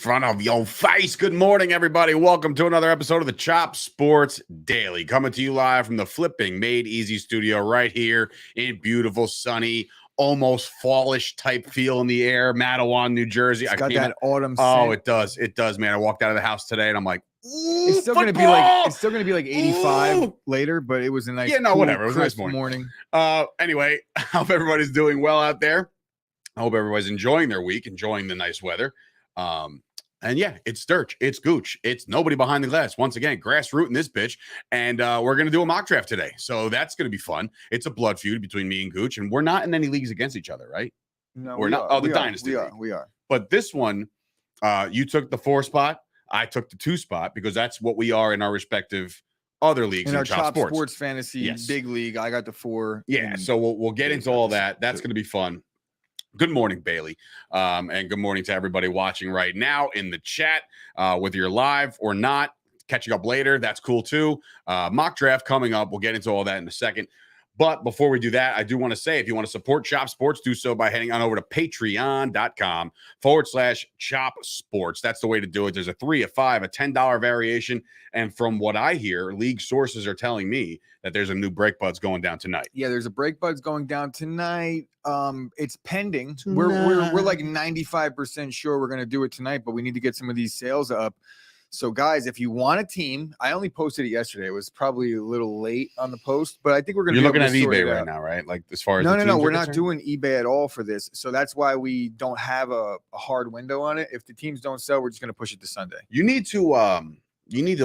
front of your face. Good morning, everybody. Welcome to another episode of the Chop Sports Daily, coming to you live from the Flipping Made Easy studio right here in beautiful, sunny, almost fallish type feel in the air, Matawan, New Jersey. It's got that autumn scent. Oh, it does. It does, man. I walked out of the house today and I'm like, it's still going to be like 85 later, but it was a nice, whatever. It was a nice morning. Anyway, I hope everybody's doing well out there. I hope everybody's enjoying their week, enjoying the nice weather. And yeah, it's Sturch, it's Gooch, it's nobody behind the glass. Once again, grassrooting this bitch, and we're gonna do a mock draft today, so that's gonna be fun. It's a blood feud between me and Gooch, and we're not in any leagues against each other, right? No, we're not. Oh, the Dynasty. We are. But this one, you took the 4 spot, I took the 2 spot because that's what we are in our respective other leagues in our Chop sports fantasy big league. I got the 4. Yeah, so we'll get into all that. That's gonna be fun. Good morning, Bailey, and good morning to everybody watching right now in the chat, whether you're live or not, catching up later, that's cool too. Mock draft coming up. We'll get into all that in a second. But before we do that, I do want to say, if you want to support Chop Sports, do so by heading on over to patreon.com/Chop Sports. That's the way to do it. There's a $3, a $5, a $10 variation. And from what I hear, league sources are telling me that there's a new Break Buds going down tonight. Yeah, there's a Break Buds going down tonight. It's pending. We're like 95% sure we're going to do it tonight, but we need to get some of these sales up. So, guys, if you want a team, I only posted it yesterday. It was probably a little late on the post, but I think we're going to. You're looking at eBay right now, right? Like as far as no, we're not doing eBay at all for this. So that's why we don't have a hard window on it. If the teams don't sell, we're just going to push it to Sunday. You need to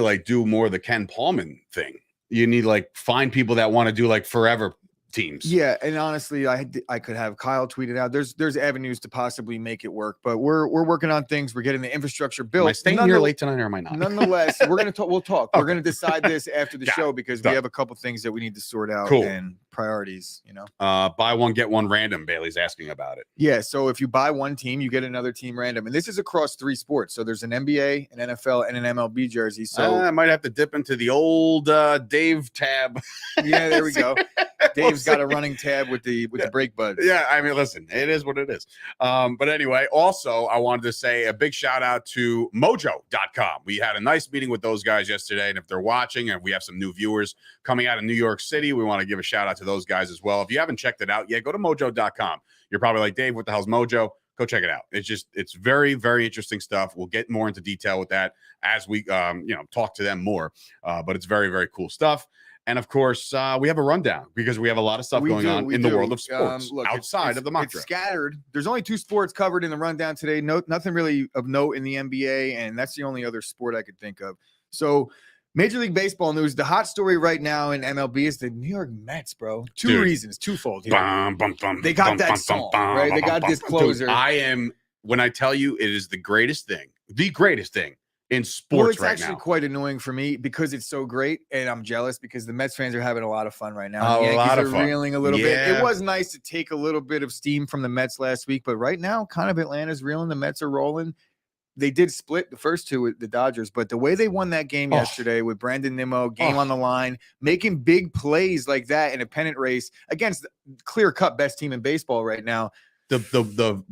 like do more of the Ken Paulman thing. You need like find people that want to do like forever teams. Yeah, and honestly, I could have Kyle tweet it out. There's avenues to possibly make it work, but we're working on things. We're getting the infrastructure built. Am I staying here late tonight or am I not? Nonetheless, we're gonna talk. We'll talk. Okay. We're gonna decide this after the show because we have a couple things that we need to sort out and priorities. You know, buy one get one random. Bailey's asking about it. Yeah, so if you buy one team, you get another team random, and this is across 3 sports. So there's an NBA, an NFL, and an MLB jersey. So I might have to dip into the old Dave tab. Yeah, there we go. Dave's got a running tab with the Break Buds. Yeah, I mean, listen, it is what it is. But anyway, also, I wanted to say a big shout out to mojo.com. We had a nice meeting with those guys yesterday, and if they're watching, and we have some new viewers coming out of New York City, we want to give a shout out to those guys as well. If you haven't checked it out yet, go to mojo.com. You're probably like, Dave, what the hell's Mojo? Go check it out. It's very, very interesting stuff. We'll get more into detail with that as we, talk to them more. But it's very, very cool stuff. And of course, we have a rundown because we have a lot of stuff going on in the world of sports outside of the mock draft. Scattered. There's only 2 sports covered in the rundown today. Nothing really of note in the NBA, and that's the only other sport I could think of. So, Major League Baseball news. The hot story right now in MLB is the New York Mets, bro. Two reasons, twofold. They got that song, right? They got this closer. Dude, when I tell you, it is the greatest thing in sports right now. It's actually quite annoying for me because it's so great, and I'm jealous because the Mets fans are having a lot of fun right now. The Yankees are reeling a little bit. It was nice to take a little bit of steam from the Mets last week, but right now, kind of Atlanta's reeling. The Mets are rolling. They did split the first 2 with the Dodgers, but the way they won that game yesterday with Brandon Nimmo, game on the line, making big plays like that in a pennant race against the clear-cut best team in baseball right now. The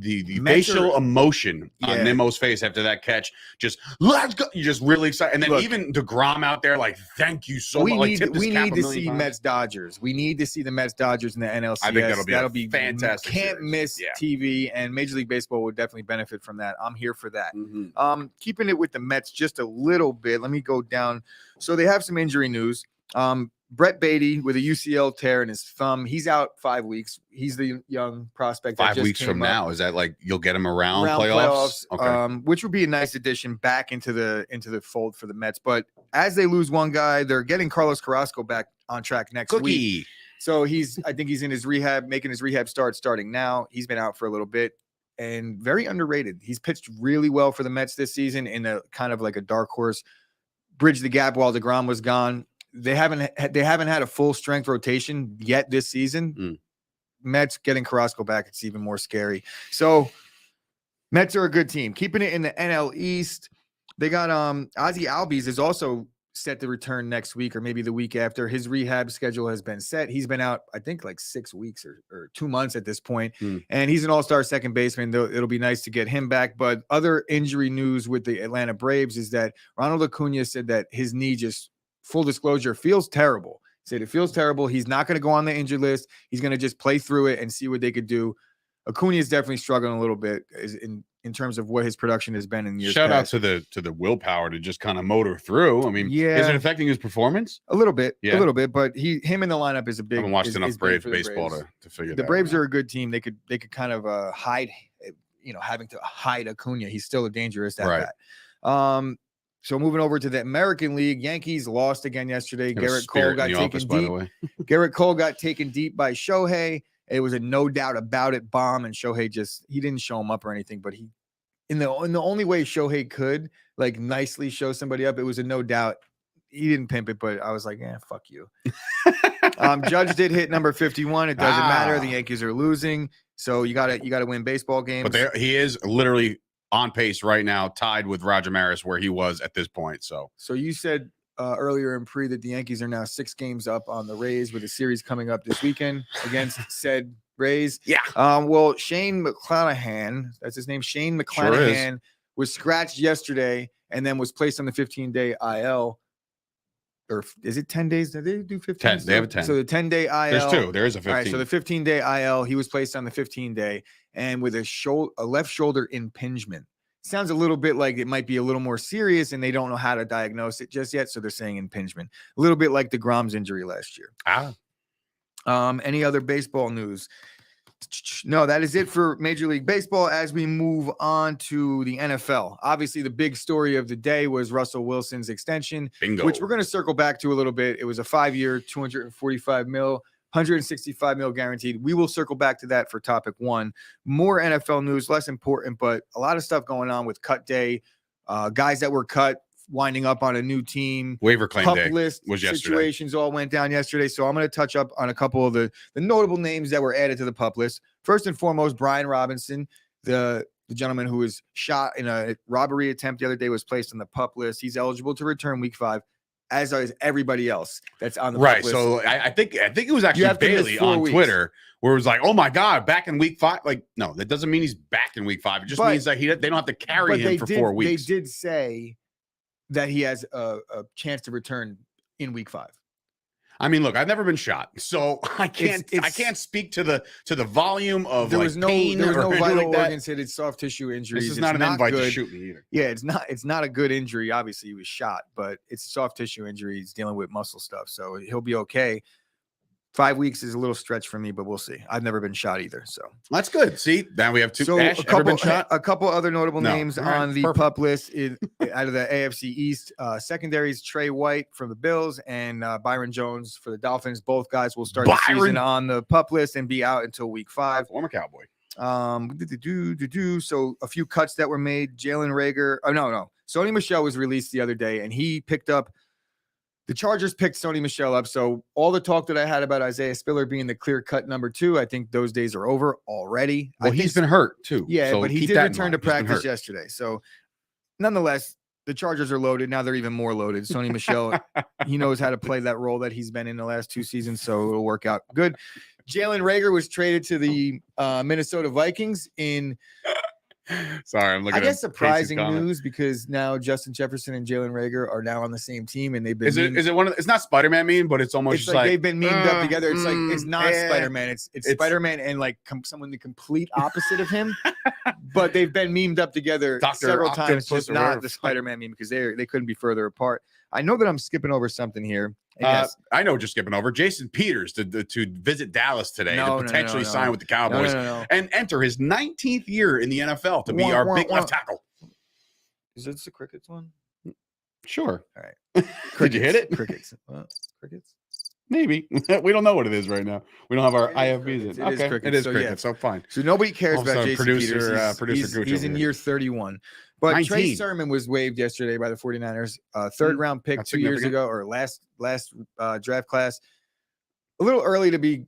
facial emotion on Nimmo's face after that catch, let's go. You're just really excited. And then even DeGrom out there, like, thank you so much. We need to see Mets Dodgers. We need to see the Mets Dodgers in the NLCS. I think that'll be fantastic. Can't miss TV, and Major League Baseball would definitely benefit from that. I'm here for that. Mm-hmm. Keeping it with the Mets just a little bit. Let me go down. So they have some injury news. Brett Beatty with a UCL tear in his thumb. He's out 5 weeks. He's the young prospect. 5 weeks from now. Is that like you'll get him around playoffs? Okay. Which would be a nice addition back into the fold for the Mets. But as they lose one guy, they're getting Carlos Carrasco back on track next week. So I think he's in his rehab, making his rehab starting now. He's been out for a little bit and very underrated. He's pitched really well for the Mets this season in a kind of like a dark horse, bridge the gap while DeGrom was gone. They haven't had a full strength rotation yet this season. Mets getting Carrasco back, it's even more scary. So Mets are a good team. Keeping it in the NL East. They got Ozzie Albies is also set to return next week or maybe the week after. His rehab schedule has been set. He's been out, I think, like 6 weeks or 2 months at this point. And he's an all-star second baseman. It'll be nice to get him back. But other injury news with the Atlanta Braves is that Ronald Acuna said that his knee, just full disclosure, feels terrible. He said it feels terrible. He's not going to go on the injured list. He's going to just play through it and see what they could do. Acuna is definitely struggling a little bit in terms of what his production has been in years Shout past. out to the willpower to just kind of motor through. I mean, Yeah. is it affecting his performance? A little bit, Yeah. a little bit, but him in the lineup is a big. I haven't watched enough is big Braves for the baseball Braves. to figure that The Braves out. are a good team. They could kind of hide, having to hide Acuna. He's still a dangerous at Right. that. So moving over to the American League, Yankees lost again yesterday. Garrett Cole got taken deep. Garrett Cole got taken deep by Shohei. It was a no doubt about it bomb, and Shohei he didn't show him up or anything, but he in the only way Shohei could like nicely show somebody up, it was a no doubt. He didn't pimp it, but I was like, yeah, fuck you. Judge did hit number 51. It doesn't matter. The Yankees are losing, so you gotta win baseball games. But he is literally on pace right now, tied with Roger Maris where he was at this point. So you said earlier in pre that the Yankees are now 6 games up on the Rays with a series coming up this weekend against said Rays. Yeah. Well, Shane McClanahan, that's his name. Shane McClanahan was scratched yesterday and then was placed on the 15-day IL. Or is it 10 days? Did they do 15? 10. They have a 10. So the 10-day IL. There's 2. There is a 15. All right, so the 15-day IL, he was placed on the 15-day and with a left shoulder impingement. Sounds a little bit like it might be a little more serious and they don't know how to diagnose it just yet. So they're saying impingement. A little bit like DeGrom's injury last year. Any other baseball news? No, that is it for Major League Baseball. As we move on to the NFL, obviously the big story of the day was Russell Wilson's extension, which we're going to circle back to a little bit. It was a 5-year, $245 million, $165 million guaranteed. We will circle back to that for topic 1. More NFL news, less important, but a lot of stuff going on with cut day. Guys that were cut winding up on a new team. Waiver claim Pup day list was yesterday. Situations all went down yesterday. So I'm going to touch up on a couple of the notable names that were added to the pup list. First and foremost, Brian Robinson, the gentleman who was shot in a robbery attempt the other day, was placed on the pup list. He's eligible to return week 5, as is everybody else that's on the pup list. So I think it was actually Bailey on Twitter where it was like, oh my God, back in week 5. Like, no, that doesn't mean he's back in week 5. It just means that they don't have to carry him for 4 weeks. They did say that he has a chance to return in week 5. I mean, look, I've never been shot, so I can't speak to the volume of pain. There was no vital like organs hit. It's soft tissue injuries. This is not an invite to shoot me either. Yeah, it's not a good injury. Obviously, he was shot, but it's soft tissue injury. He's dealing with muscle stuff, so he'll be okay. 5 weeks is a little stretch for me, but we'll see. I've never been shot either, so that's good. See, now we have 2. So Ash, ever been shot? A couple other notable names on the pup list out of the AFC East. Secondaries: Trey White from the Bills and Byron Jones for the Dolphins. Both guys will start the season on the pup list and be out until week 5. Former Cowboy. So a few cuts that were made. Jalen Reagor. Oh no. Sony Michel was released the other day, and he picked up. The Chargers picked Sony Michel up. So all the talk that I had about Isaiah Spiller being the clear-cut number 2, I think those days are over already. Well, he's been hurt too. Yeah, so but he did return to practice yesterday. So nonetheless, the Chargers are loaded. Now they're even more loaded. Sony Michel, he knows how to play that role that he's been in the last 2 seasons, so it'll work out good. Jalen Reagor was traded to the Minnesota Vikings in Sorry, I'm looking at surprising news because now Justin Jefferson and Jalen Reagor are now on the same team, and they've been. Is it one of? It's not Spider-Man meme, but it's almost like they've been memed up together. It's like it's not Spider-Man. It's Spider-Man and like someone the complete opposite of him. But they've been memed up together several times, just not the Spider-Man meme because they couldn't be further apart. I know that I'm skipping over something here. I know what you're skipping over. Jason Peters to visit Dallas today to potentially sign with the Cowboys and enter his 19th year in the NFL to be our big left tackle. Is this the Crickets one? Sure. All right. Did you hit it? Crickets. Crickets? Maybe. We don't know what it is right now. We don't have our IFBs in. Okay. It is crickets. So fine. So nobody cares about Jason Peters. Producer Gooch he's in year 31. But 19. Trey Sermon was waived yesterday by the 49ers. Third round pick 2 years ago, or last draft class. A little early to be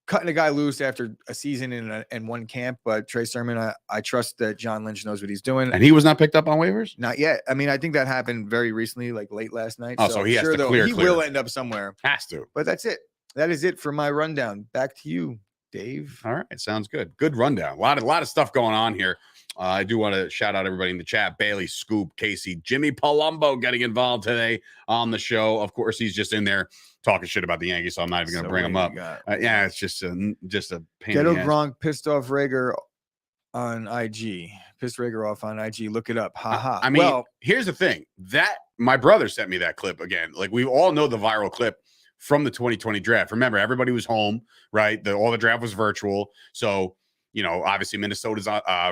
cutting a guy loose after a season in one camp. But Trey Sermon, I trust that John Lynch knows what he's doing. And he was not picked up on waivers? Not yet. I mean, I think that happened very recently, like late last night. Oh, so he has to clear. He will end up somewhere. Has to. But that's it. That is it for my rundown. Back to you, Dave. All right. Sounds good. Good rundown. A lot of stuff going on here. I do want to shout out everybody in the chat. Bailey, Scoop, Casey, Jimmy Palumbo getting involved today on the show. Of course, he's just in there talking shit about the Yankees, so I'm not even going to bring him up. Yeah, it's just a pain. Ghetto Gronk pissed off Rager on IG. Pissed Rager off on IG. Look it up. Ha ha. I mean, here's the thing. That my brother sent me that clip again. Like, we all know the viral clip from the 2020 draft. Remember, everybody was home, right? All the draft was virtual. So, obviously Minnesota's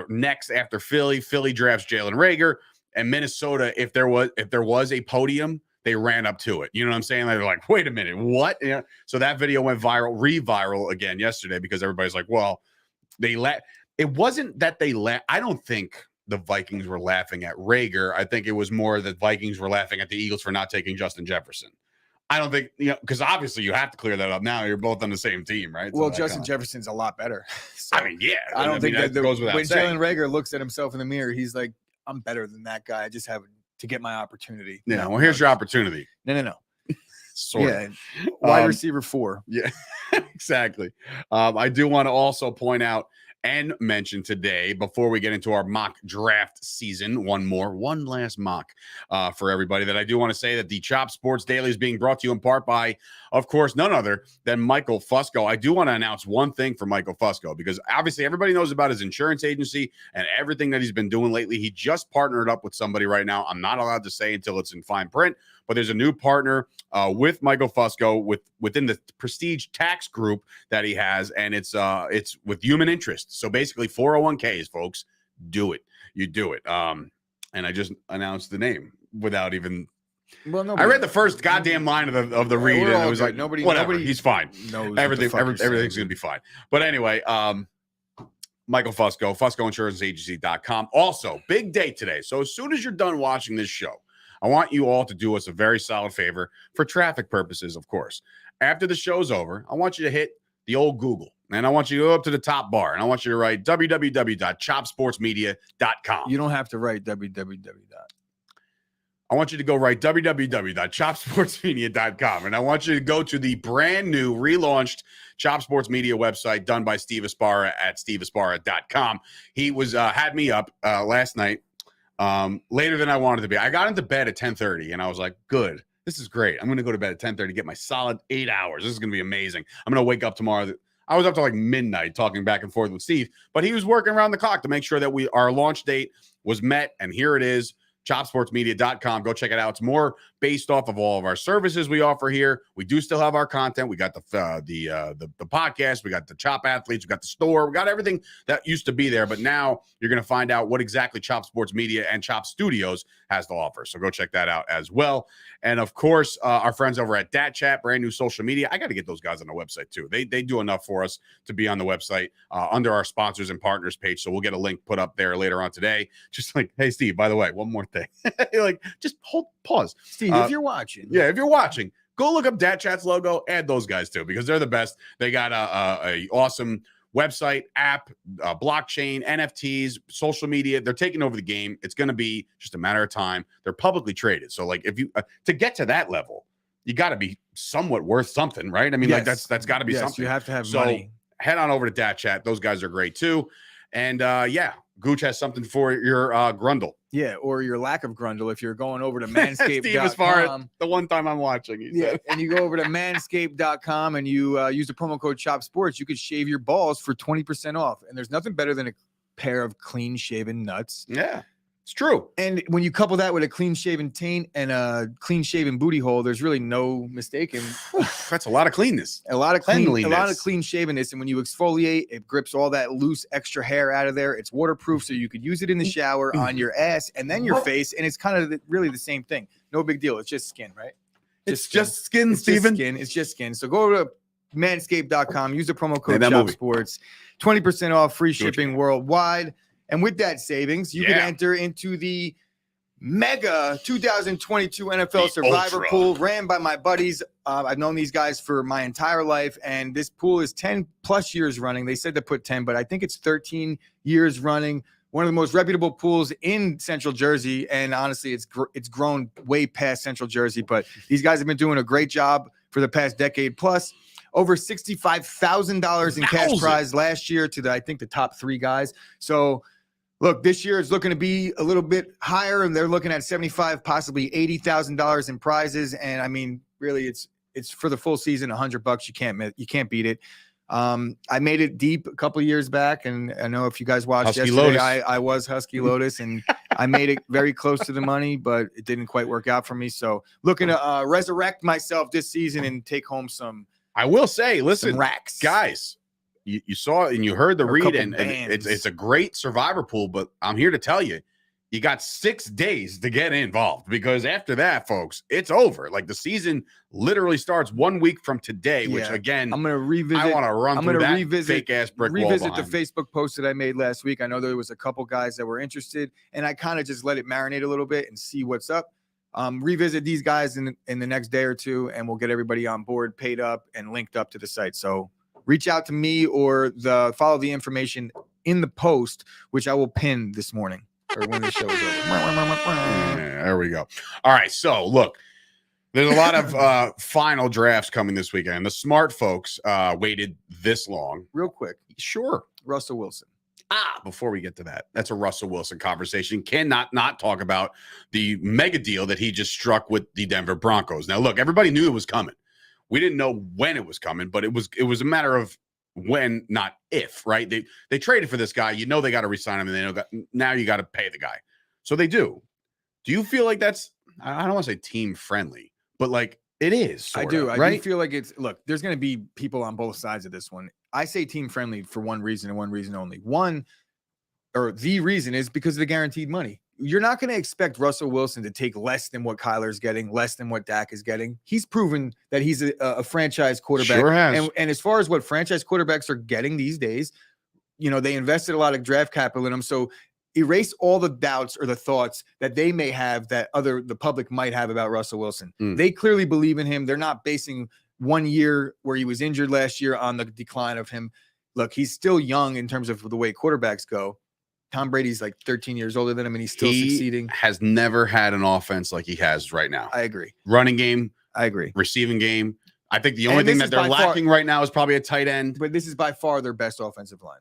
next after Philly. Philly drafts Jalen Reagor, and Minnesota, if there was a podium, they ran up to it. You know what I'm saying? They're like, wait a minute, what? So that video went re-viral again yesterday because everybody's like, well, it wasn't that I don't think the Vikings were laughing at Reagor. I think it was more that Vikings were laughing at the Eagles for not taking Justin Jefferson. I don't think, because obviously you have to clear that up now. You're both on the same team, right? Well, Justin Jefferson's a lot better. So, I mean, yeah. I don't think that goes without saying. When Jalen Reagor looks at himself in the mirror, he's like, I'm better than that guy. I just have to get my opportunity. Yeah, well, here's your opportunity. No. Sort of. Wide receiver 4. Yeah, exactly. I do want to also point out and mention today, before we get into our mock draft season, one last mock for everybody, that I do want to say that the Chop Sports Daily is being brought to you in part by, of course, none other than Michael Fusco. I do want to announce one thing for Michael Fusco, because obviously everybody knows about his insurance agency and everything that he's been doing lately. He just partnered up with somebody right now. I'm not allowed to say until it's in fine print, but there's a new partner with Michael Fusco within the Prestige Tax Group that he has, and it's with human interest. So basically 401ks, folks, do it. You do it. And I just announced the name without even. Well, I read the first goddamn line of the read, and it was like, whatever. He's fine. Everything's gonna be fine. But anyway, Michael Fusco, FuscoInsuranceAgency.com. Also, big day today. So as soon as you're done watching this show, I want you all to do us a very solid favor for traffic purposes, of course. After the show's over, I want you to hit the old Google, and I want you to go up to the top bar, and I want you to write www.chopsportsmedia.com. You don't have to write www. I want you to go write www.chopsportsmedia.com, and I want you to go to the brand new relaunched Chop Sports Media website done by Steve Esparra at steveesparra.com. He was had me up last night. Later than I wanted to be. I got into bed at 10:30 and I was like, good, this is great. I'm going to go to bed at 10:30, get my solid 8 hours. This is going to be amazing. I'm going to wake up tomorrow. I was up to like midnight talking back and forth with Steve, but he was working around the clock to make sure that our launch date was met. And here it is. chopsportsmedia.com. Go check it out. It's more based off of all of our services we offer here. We do still have our content. We got the podcast. We got the Chop Athletes. We got the store. We got everything that used to be there. But now you're going to find out what exactly Chop Sports Media and Chop Studios has to offer. So go check that out as well. And of course, our friends over at Dat Chat, brand new social media. I got to get those guys on the website too. They do enough for us to be on the website under our sponsors and partners page. So we'll get a link put up there later on today. Just like, hey, Steve, by the way, one more thing. Like, just pause. Steve, if you're watching. Yeah, if you're watching, go look up Dat Chat's logo, add those guys too, because they're the best. They got a awesome website, app, blockchain, NFTs, social media. They're taking over the game. It's going to be just a matter of time. They're publicly traded. So like, if you to get to that level, you got to be somewhat worth something, right? I mean, like that's got to be something. You have to have money. Head on over to Dat Chat. Those guys are great too. And Gooch has something for your Grundle. Yeah, or your lack of Grundle if you're going over to manscaped.com. Steve, as far as the one time I'm watching, and you go over to manscaped.com and you use the promo code CHOPSPORTS, you could shave your balls for 20% off. And there's nothing better than a pair of clean-shaven nuts. Yeah, it's true. And when you couple that with a clean-shaven taint and a clean-shaven booty hole, there's really no mistaking. That's a lot of cleanness. A lot of clean shavenness. And when you exfoliate, it grips all that loose extra hair out of there. It's waterproof, so you could use it in the shower on your ass and then your face. And it's kind of really the same thing. No big deal. It's just skin, right? Just skin, Steven. It's just skin. So go to manscaped.com. Use the promo code CHOPSPORTS. 20% off, free shipping worldwide. And with that savings, you can enter into the mega 2022 NFL Survivor Ultra. pool ran by my buddies. I've known these guys for my entire life, and this pool is 10 plus years running. They said to put 10, but I think it's 13 years running. One of the most reputable pools in Central Jersey, and honestly, it's grown way past Central Jersey. But these guys have been doing a great job for the past decade plus. Over $65,000 in cash prize last year to I think the top 3 guys. So look, this year is looking to be a little bit higher, and they're looking at $75,000, possibly $80,000 in prizes. And I mean, really, it's for the full season, $100. You can't beat it. I made it deep a couple of years back, and I know if you guys watched Husky yesterday, Lotus. I was Husky Lotus, and I made it very close to the money, but it didn't quite work out for me. So looking to resurrect myself this season and take home some. I will say, listen, racks, guys. You saw and you heard the Or a read, couple and bands. it's a great survivor pool. But I'm here to tell you, you got 6 days to get involved, because after that, folks, it's over. Like, the season literally starts 1 week from today, which Yeah. again, I'm gonna revisit. I want to run I'm through gonna that revisit fake ass brick wall revisit the behind. Facebook post that I made last week. I know there was a couple guys that were interested, and I kind of just let it marinate a little bit and see what's up. Revisit these guys in the next day or two, and we'll get everybody on board, paid up, and linked up to the site. So reach out to me or follow the information in the post, which I will pin this morning or when the show is over. Yeah, there we go. All right, so look, there's a lot of final drafts coming this weekend. The smart folks waited this long. Real quick, Sure. Russell Wilson. Before we get to that, that's a Russell Wilson conversation. Cannot not talk about the mega deal that he just struck with the Denver Broncos. Now, look, everybody knew it was coming. We didn't know when it was coming, but it was a matter of when, not if, right? They traded for this guy. You know they got to resign him, and they know now you got to pay the guy. So they do. Do you feel like that's, I don't want to say team friendly, but like it is? I do. right? I do feel like look, there's going to be people on both sides of this one. I say team friendly for one reason and one reason only. The reason is because of the guaranteed money. You're not going to expect Russell Wilson to take less than what Kyler's getting, less than what Dak is getting. He's proven that he's a franchise quarterback. Sure has. And as far as what franchise quarterbacks are getting these days, they invested a lot of draft capital in them. So erase all the doubts or the thoughts that they may have that the public might have about Russell Wilson. They clearly believe in him. They're not basing 1 year where he was injured last year on the decline of him. Look, he's still young in terms of the way quarterbacks go. Tom Brady's like 13 years older than him, and he's still succeeding. Has never had an offense like he has right now. I agree. Running game. I agree. Receiving game. I think the only thing that they're lacking right now is probably a tight end. But this is by far their best offensive line.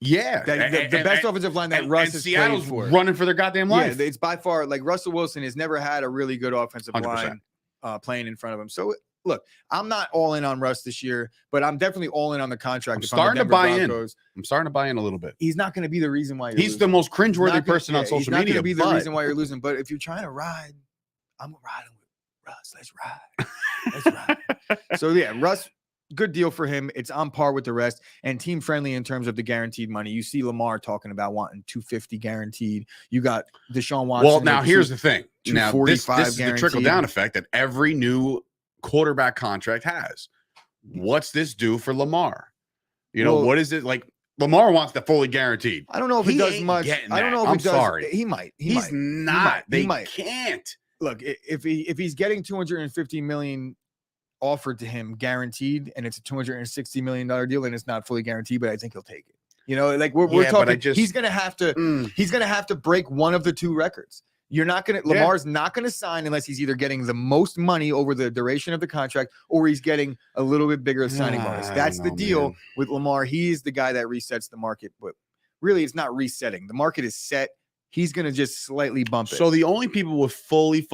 Yeah. The best offensive line that Russ has Seattle's played for. running for their goddamn life. Yeah, it's by far, like, Russell Wilson has never had a really good offensive 100%. line playing in front of him. So, look, I'm not all in on Russ this year, but I'm definitely all in on the contract. I'm starting to buy in. I'm starting to buy in a little bit. He's not going to be the reason why you're He's losing. the most cringeworthy person on social he's not media. Going to be the reason why you're losing. But if you're trying to ride, I'm riding with Russ. Let's ride. Let's ride. So, yeah, Russ, good deal for him. It's on par with the rest and team friendly in terms of the guaranteed money. You see Lamar talking about wanting $250 guaranteed. You got Deshaun Watson. Well, now here's the thing. Now, this is the guaranteed. trickle down effect that every new quarterback contract has. What's this do for Lamar? What is it like? Lamar wants the fully guaranteed. I don't know if it does much. I don't know if it does. Sorry. He might. He's not. He They might. can't. Look, if he's getting $250 million offered to him guaranteed, and it's a $260 million deal, and it's not fully guaranteed, but I think he'll take it. Like we're talking. He's gonna have to break one of the two records. Lamar's not gonna sign unless he's either getting the most money over the duration of the contract or he's getting a little bit bigger signing bonus. That's the deal with Lamar. He's the guy that resets the market, but really it's not resetting. The market is set. He's going to just slightly bump it. So the only people with fully,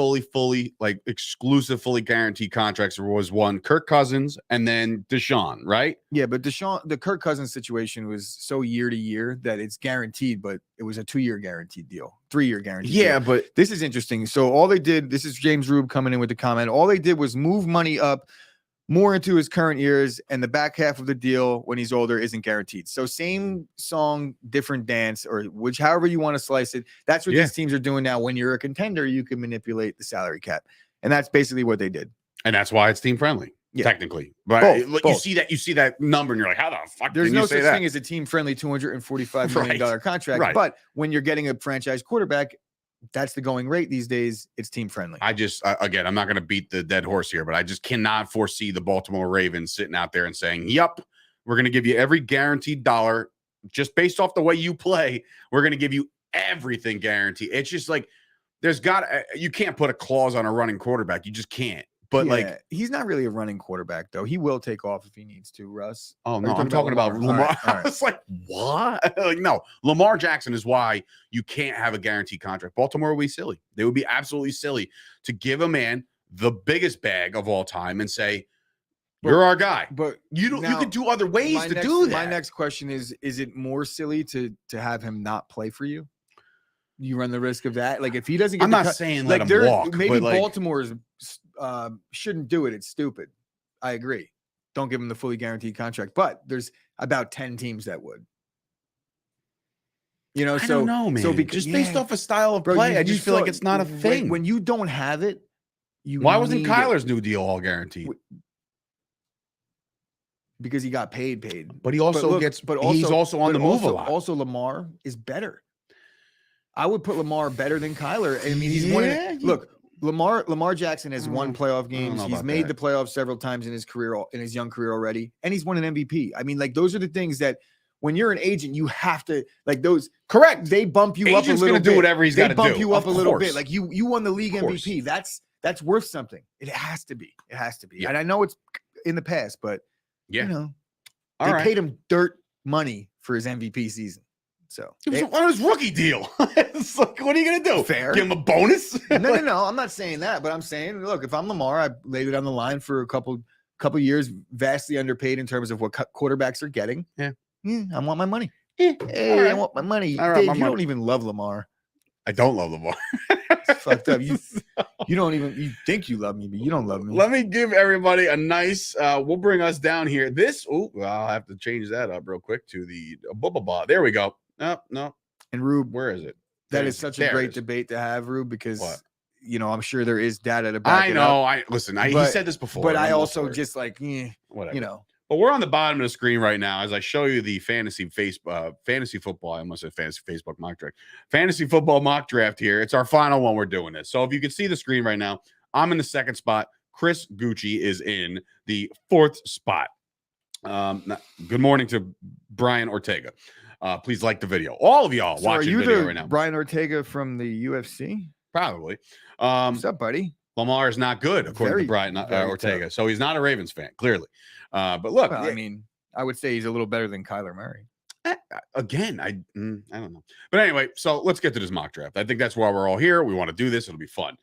like exclusive, fully guaranteed contracts was one Kirk Cousins and then Deshaun, right? Yeah, but the Kirk Cousins situation was so year to year that it's guaranteed, but it was a 2-year guaranteed deal, 3-year guaranteed deal. But this is interesting. So all they did, this is James Rube coming in with the comment. All they did was move money up more into his current years, and the back half of the deal when he's older isn't guaranteed. So same song, different dance, or however you want to slice it. That's what these teams are doing now. When you're a contender, you can manipulate the salary cap, and that's basically what they did. And that's why it's team friendly, technically. But both. You see that number, and you're like, how the fuck? There's can you no say such that? thing as a team friendly $245 million contract. Right. But when you're getting a franchise quarterback, that's the going rate these days. It's team friendly. I just, again, I'm not going to beat the dead horse here, but I just cannot foresee the Baltimore Ravens sitting out there and saying, yep, we're going to give you every guaranteed dollar just based off the way you play. We're going to give you everything guaranteed. It's just like, you can't put a clause on a running quarterback. You just can't. But like, he's not really a running quarterback, though. He will take off if he needs to, Russ. Oh, no, I'm talking about Lamar. All right. I was like, what? Like, no, Lamar Jackson is why you can't have a guaranteed contract. Baltimore would be silly. They would be absolutely silly to give a man the biggest bag of all time and say, you're our guy. But you could do other ways to do that. My next question is it more silly to have him not play for you? You run the risk of that. Like if he doesn't get I'm not saying let him walk. Maybe Baltimore's shouldn't do it. It's stupid. I agree. Don't give him the fully guaranteed contract. But there's about 10 teams that would. You know, I don't know, man. So just based off a style of play, I just feel like it's not a thing. When you don't have it, why wasn't Kyler's new deal all guaranteed? Because he got paid. But he also he's also on the move a lot. Also, Lamar is better. I would put Lamar better than Kyler. I mean, he's won. Look, Lamar Jackson has won playoff games. He's made the playoffs several times in his career, in his young career already, and he's won an MVP. I mean, like those are the things that when you're an agent, you have to like those. Correct. They bump you up a little bit. Do whatever he's got to do. They bump you up a little bit. Like you won the league MVP. That's worth something. It has to be. It has to be. Yeah. And I know it's in the past, but you know, they paid him dirt money for his MVP season. So it was on his rookie deal. It's like, what are you gonna do? Fair. Give him a bonus? No. I'm not saying that, but I'm saying, look, if I'm Lamar, I laid it on the line for a couple years, vastly underpaid in terms of what quarterbacks are getting. Yeah, I want my money. Hey, I want my money. Dave, you don't even love Lamar. I don't love Lamar. It's fucked up. You think you love me, but you don't love me. Let me give everybody a nice. We'll bring us down here. I'll have to change that up real quick to the blah. There we go. No. And Rube, where is it? That is such a great debate to have, Rube, because I'm sure there is data to back it up. He said this before, but I also just like, whatever. But we're on the bottom of the screen right now as I show you the fantasy football. I almost said fantasy Facebook mock draft. Fantasy football mock draft here. It's our final one. We're doing this. So if you can see the screen right now, I'm in the second spot. Chris Gucci is in the fourth spot. Good morning to Brian Ortega. Please like the video. All of y'all watching the video right now. Brian Ortega from the UFC? Probably. What's up, buddy? Lamar is not good, according to Brian Ortega. So he's not a Ravens fan, clearly. But look, I mean, I would say he's a little better than Kyler Murray. Again, I don't know. But anyway, so let's get to this mock draft. I think that's why we're all here. We want to do this. It'll be fun.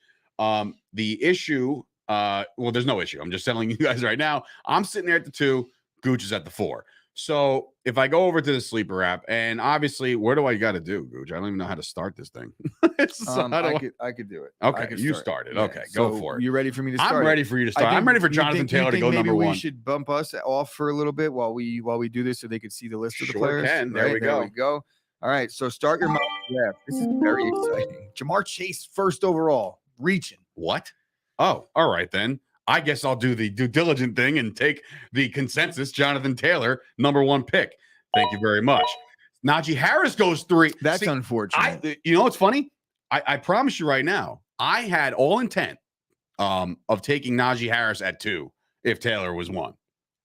The issue, there's no issue. I'm just telling you guys right now. I'm sitting there at the 2. Gooch is at the 4. So if I go over to the sleeper app, and obviously, where do I got to do, Gooch? I don't even know how to start this thing. I could do it. Okay, you started. Yeah. Okay, go for it. You ready for me to start? I'm ready for you to start. I'm ready for Jonathan Taylor to go number 1. We should bump us off for a little bit while we do this, so they could see the list of the players. Can. There we go. All right, so start your mock draft. This is very exciting. Jamar Chase, first overall, reaching. What? Oh, all right then. I guess I'll do the due diligent thing and take the consensus. Jonathan Taylor, number 1 pick. Thank you very much. Najee Harris goes 3. That's unfortunate. You know what's funny? I promise you right now, I had all intent of taking Najee Harris at 2 if Taylor was 1.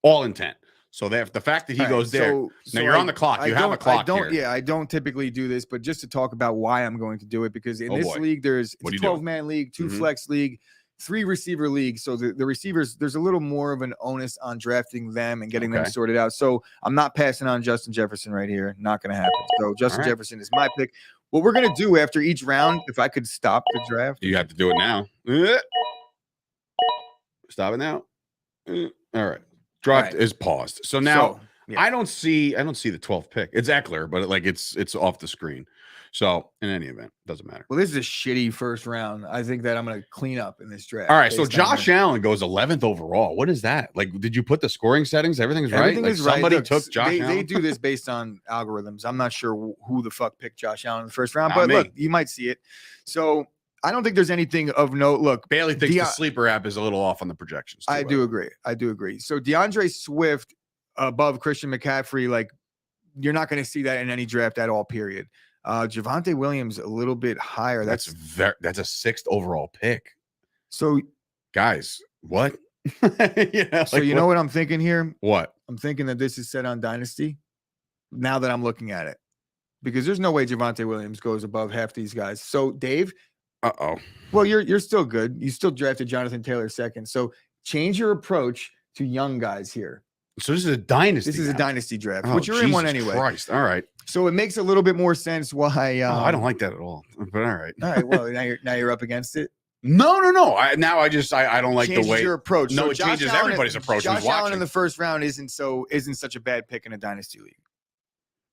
All intent. So the fact that he goes there. Now you're on the clock. You have a clock here. Yeah, I don't typically do this, but just to talk about why I'm going to do it, because in this league, it's a 12-man league, 2 flex league, 3 receiver league. So the receivers, there's a little more of an onus on drafting them and getting them sorted out. So I'm not passing on Justin Jefferson right here. Not going to happen. So Justin Jefferson is my pick. What we're going to do after each round, if I could stop the draft. You have to do it now. Stop it now. All right. Draft is paused. So now I don't see the 12th pick. It's Eckler, but it's off the screen. So in any event, doesn't matter. Well, this is a shitty first round. I think that I'm going to clean up in this draft. All right. So Josh Allen goes 11th overall. What is that? Like, did you put the scoring settings? Everything's right. Everything is right. Somebody took Josh Allen. They do this based on algorithms. I'm not sure who the fuck picked Josh Allen in the first round, but look, you might see it. So I don't think there's anything of note. Look, Bailey thinks the sleeper app is a little off on the projections. I do agree. So DeAndre Swift above Christian McCaffrey, like, you're not going to see that in any draft at all, period. Javonte Williams a little bit higher. That's a 6th overall pick. So, guys, what? So you know what I'm thinking here? What? I'm thinking that this is set on Dynasty. Now that I'm looking at it, because there's no way Javonte Williams goes above half these guys. So Dave, well, you're still good. You still drafted Jonathan Taylor second. So change your approach to young guys here. So this is a dynasty. This is a dynasty draft, which you're in one anyway. Christ. All right. So it makes a little bit more sense why. I don't like that at all. But all right. All right. Well, now you're up against it. No. I don't like the way your approach. No, so it changes everybody's approach. Josh Allen in the first round isn't such a bad pick in a dynasty league.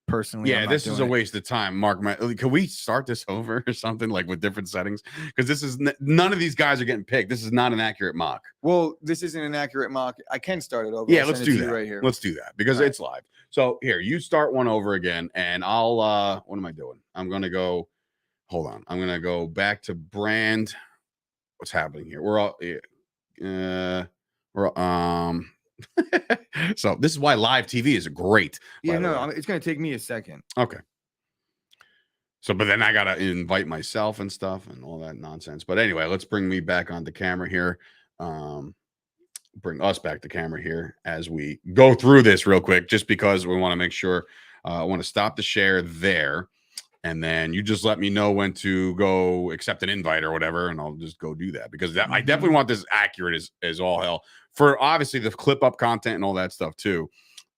Personally, yeah, this is a waste of time. Mark, can we start this over or something like with different settings? Because this is none of these guys are getting picked. This is not an accurate mock. Well, this isn't an accurate mock. I can start it over. Yeah, let's do that right here. Let's do that because it's live. So here, you start one over again, and I'll. What am I doing? I'm gonna go. Hold on. I'm gonna go back to brand. What's happening here? We're all. So this is why live TV is great. Yeah, no, it's going to take me a second. Okay. So, but then I got to invite myself and stuff and all that nonsense. But anyway, let's bring me back on the camera here. Bring us back to camera here as we go through this real quick, just because we want to make sure. I want to stop the share there. And then you just let me know when to go accept an invite or whatever, and I'll just go do that because I definitely want this accurate as all hell for obviously the clip up content and all that stuff too.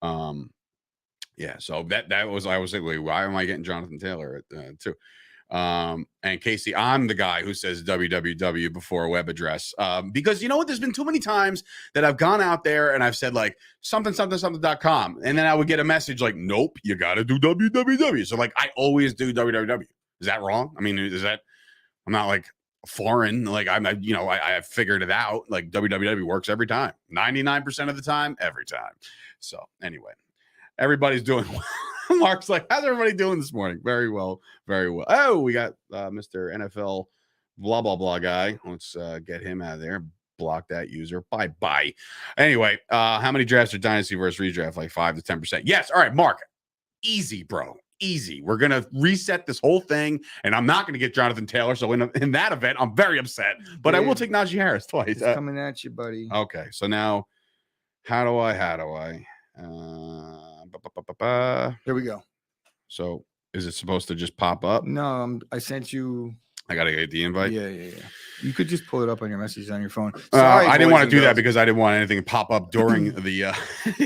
Yeah, so I was thinking, why am I getting Jonathan Taylor too? And Casey, I'm the guy who says www before a web address because you know what? There's been too many times that I've gone out there and I've said like something.com, and then I would get a message like, nope, you got to do www. So like I always do www. Is that wrong? I mean, I'm not like foreign. Like I figured it out. Like www works every time, 99% of the time, every time. So anyway, everybody's doing well. Mark's like, how's everybody doing this morning? Very well, very well. Oh, we got Mr. NFL blah, blah, blah guy. Let's get him out of there. Block that user. Bye. Anyway, how many drafts are dynasty versus redraft? Like 5 to 10%. Yes. All right, Mark. Easy, bro. Easy. We're going to reset this whole thing, and I'm not going to get Jonathan Taylor. So in that event, I'm very upset. But I will take Najee Harris twice. It's coming at you, buddy. Okay. So now, how do I? There we go. So is it supposed to just pop up? No, I sent you. I gotta get the invite. Yeah. You could just pull it up on your messages on your phone. Sorry, I didn't want to do that because I didn't want anything to pop up during the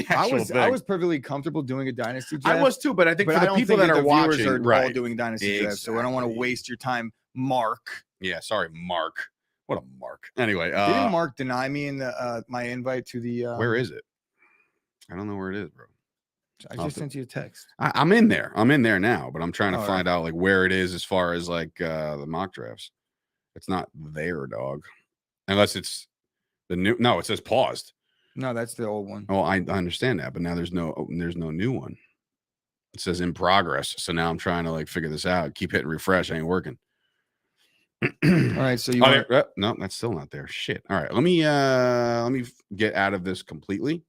I was perfectly comfortable doing a dynasty draft. I was too, but I think for the people that are watching, are all doing dynasty drafts, so I don't want to waste your time, Mark. Yeah, sorry, Mark. What a Mark. Anyway, didn't Mark deny me in the my invite to the? Where is it? I don't know where it is, bro. I just sent you a text. I'm in there. I'm in there now, but I'm trying to find out like where it is as far as like the mock drafts. It's not there, dog. Unless it's the new. No, it says paused. No, that's the old one. Oh, I understand that, but now there's no new one. It says in progress. So now I'm trying to like figure this out. Keep hitting refresh. Ain't working. All right, so you no, that's still not there. Shit. All right, let me get out of this completely,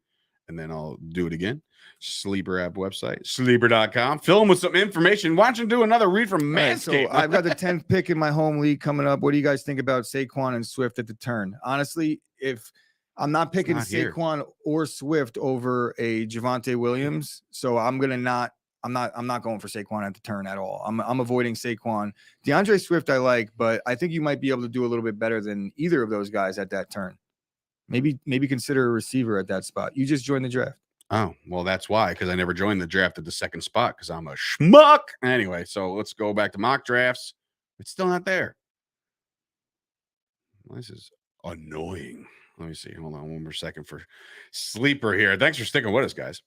and then I'll do it again. Sleeper app website, sleeper.com. Fill them with some information. Why don't you do another read from Manscaped? So I've got the 10th pick in my home league coming up. What do you guys think about Saquon and Swift at the turn? Honestly, if I'm not picking Saquon or Swift over a Javonte Williams, so I'm not going for Saquon at the turn at all. I'm avoiding Saquon. DeAndre Swift I like, but I think you might be able to do a little bit better than either of those guys at that turn. Maybe consider a receiver at that spot. You just joined the draft. Oh, well, that's why, because I never joined the draft at the second spot because I'm a schmuck. Anyway, so let's go back to mock drafts. It's still not there. Well, this is annoying. Let me see. Hold on one more second for Sleeper here. Thanks for sticking with us, guys.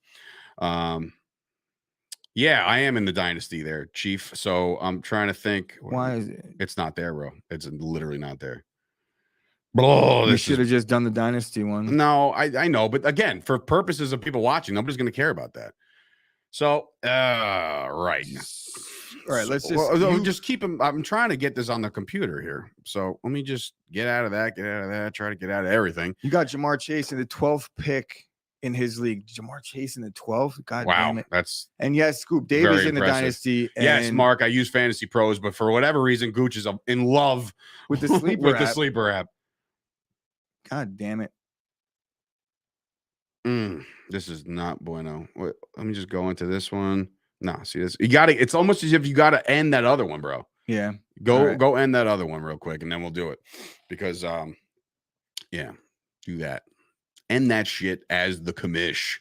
Yeah, I am in the dynasty there, Chief. So I'm trying to think. Why is it? It's not there, bro. It's literally not there. Bro, you should have just done the dynasty one. No, I know, but again, for purposes of people watching, nobody's going to care about that. So, right. All right, let's just keep them. I'm trying to get this on the computer here. So let me just get out of that, try to get out of everything. You got Jamar Chase in the 12th pick in his league. Jamar Chase in the 12th. God Wow, damn it. that's And yes, Scoop Davis very in the impressive. dynasty. Yes, and Mark, I use Fantasy Pros, but for whatever reason, Gooch is in love with the sleeper with app. the sleeper app. God damn it. This is not bueno. Wait, let me just go into this one. No, see this. You got to. It's almost as if you got to end that other one, bro. Yeah. Go end that other one real quick, and then we'll do it. Because yeah, do that. End that shit as the commish.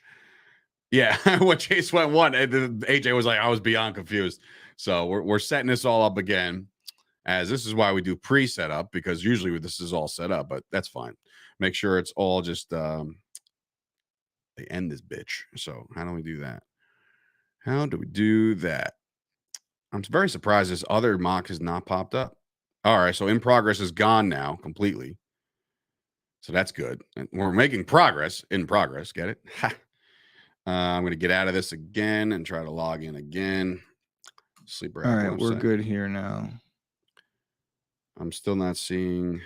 Yeah, when Chase went 1, AJ was like, I was beyond confused. So we're setting this all up again, as this is why we do pre-setup, because usually this is all set up, but that's fine. Make sure it's all just they end this bitch. So how do we do that? How do we do that? I'm very surprised this other mock has not popped up. All right, so in progress is gone now completely. So that's good. And we're making progress in progress. Get it? I'm going to get out of this again and try to log in again. Sleeper All app right, website. we're good here now. I'm still not seeing.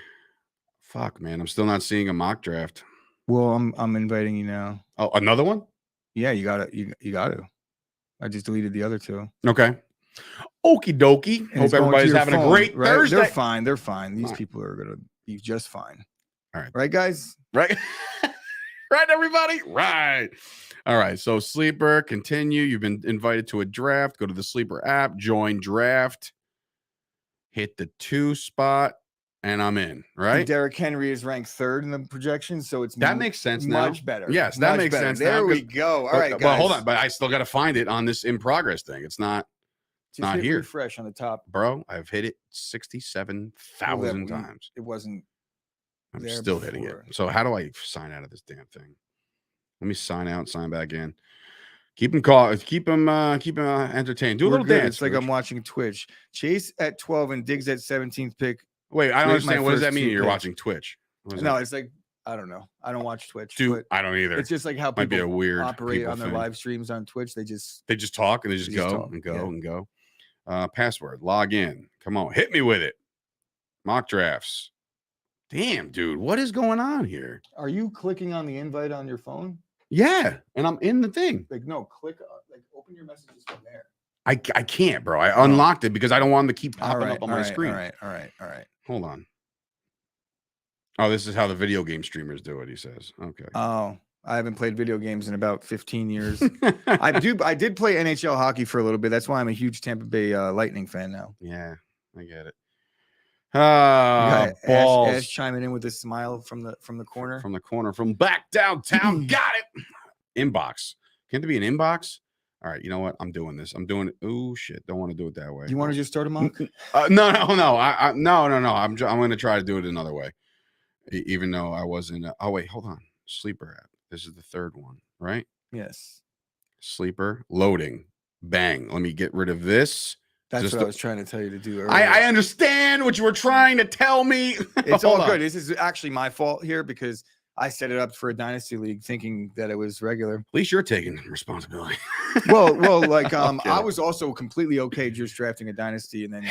Fuck, man. I'm still not seeing a mock draft. Well, I'm inviting you now. Oh, another one? Yeah, you got to. You got to. I just deleted the other 2. Okay. Okie dokie. And Hope everybody's having a great Thursday. They're fine. They're fine. These people are going to be just fine. All right. Right, guys? Right. Right, everybody? Right. All right. So Sleeper, continue. You've been invited to a draft. Go to the Sleeper app, join draft, hit the 2 spot, and I'm in, right? And Derrick Henry is ranked 3rd in the projection, so it's that makes sense now. Much better. Yes, that makes sense there now. We go. All right, guys. But hold on. But I still got to find it on this in progress thing. It's not. Just not hit here. Refresh on the top, bro. I've hit it 67,000 times. It wasn't. I'm still hitting it. So how do I sign out of this damn thing? Let me sign out, sign back in. Keep them entertained. Do a little dance. It's like I'm watching Twitch. Chase at 12 and Diggs at 17th pick. Wait, I don't understand. What does that mean? You're watching Twitch? No, it's like I don't know. I don't watch Twitch. Dude, I don't either. It's just like how might be a weird operate on their live streams on Twitch. They just talk and they just go and go and go. Password, log in. Come on, hit me with it. Mock drafts. Damn, dude, what is going on here? Are you clicking on the invite on your phone? Yeah, and I'm in the thing. Like, no, click, like, open your messages from there. I can't, bro. I unlocked it because I don't want them to keep popping up on my screen. All right. Hold on. Oh, this is how the video game streamers do it, he says. Okay. Oh, I haven't played video games in about 15 years. I did play NHL hockey for a little bit. That's why I'm a huge Tampa Bay Lightning fan now. Yeah, I get it. Balls. Ash chiming in with a smile from the corner. From back downtown. Got it. Inbox. Can't there be an inbox? All right, you know what? I'm doing this. I'm doing it. Oh shit! Don't want to do it that way. You want to just start a mock? No. No. I'm going to try to do it another way. Even though I wasn't. Oh wait, hold on. Sleeper app. This is the 3rd one, right? Yes. Sleeper loading. Bang. Let me get rid of this. That's what I was trying to tell you to do earlier. I understand what you were trying to tell me. It's all good. This is actually my fault here because I set it up for a dynasty league thinking that it was regular. At least you're taking responsibility. well, like I was also completely okay just drafting a dynasty and then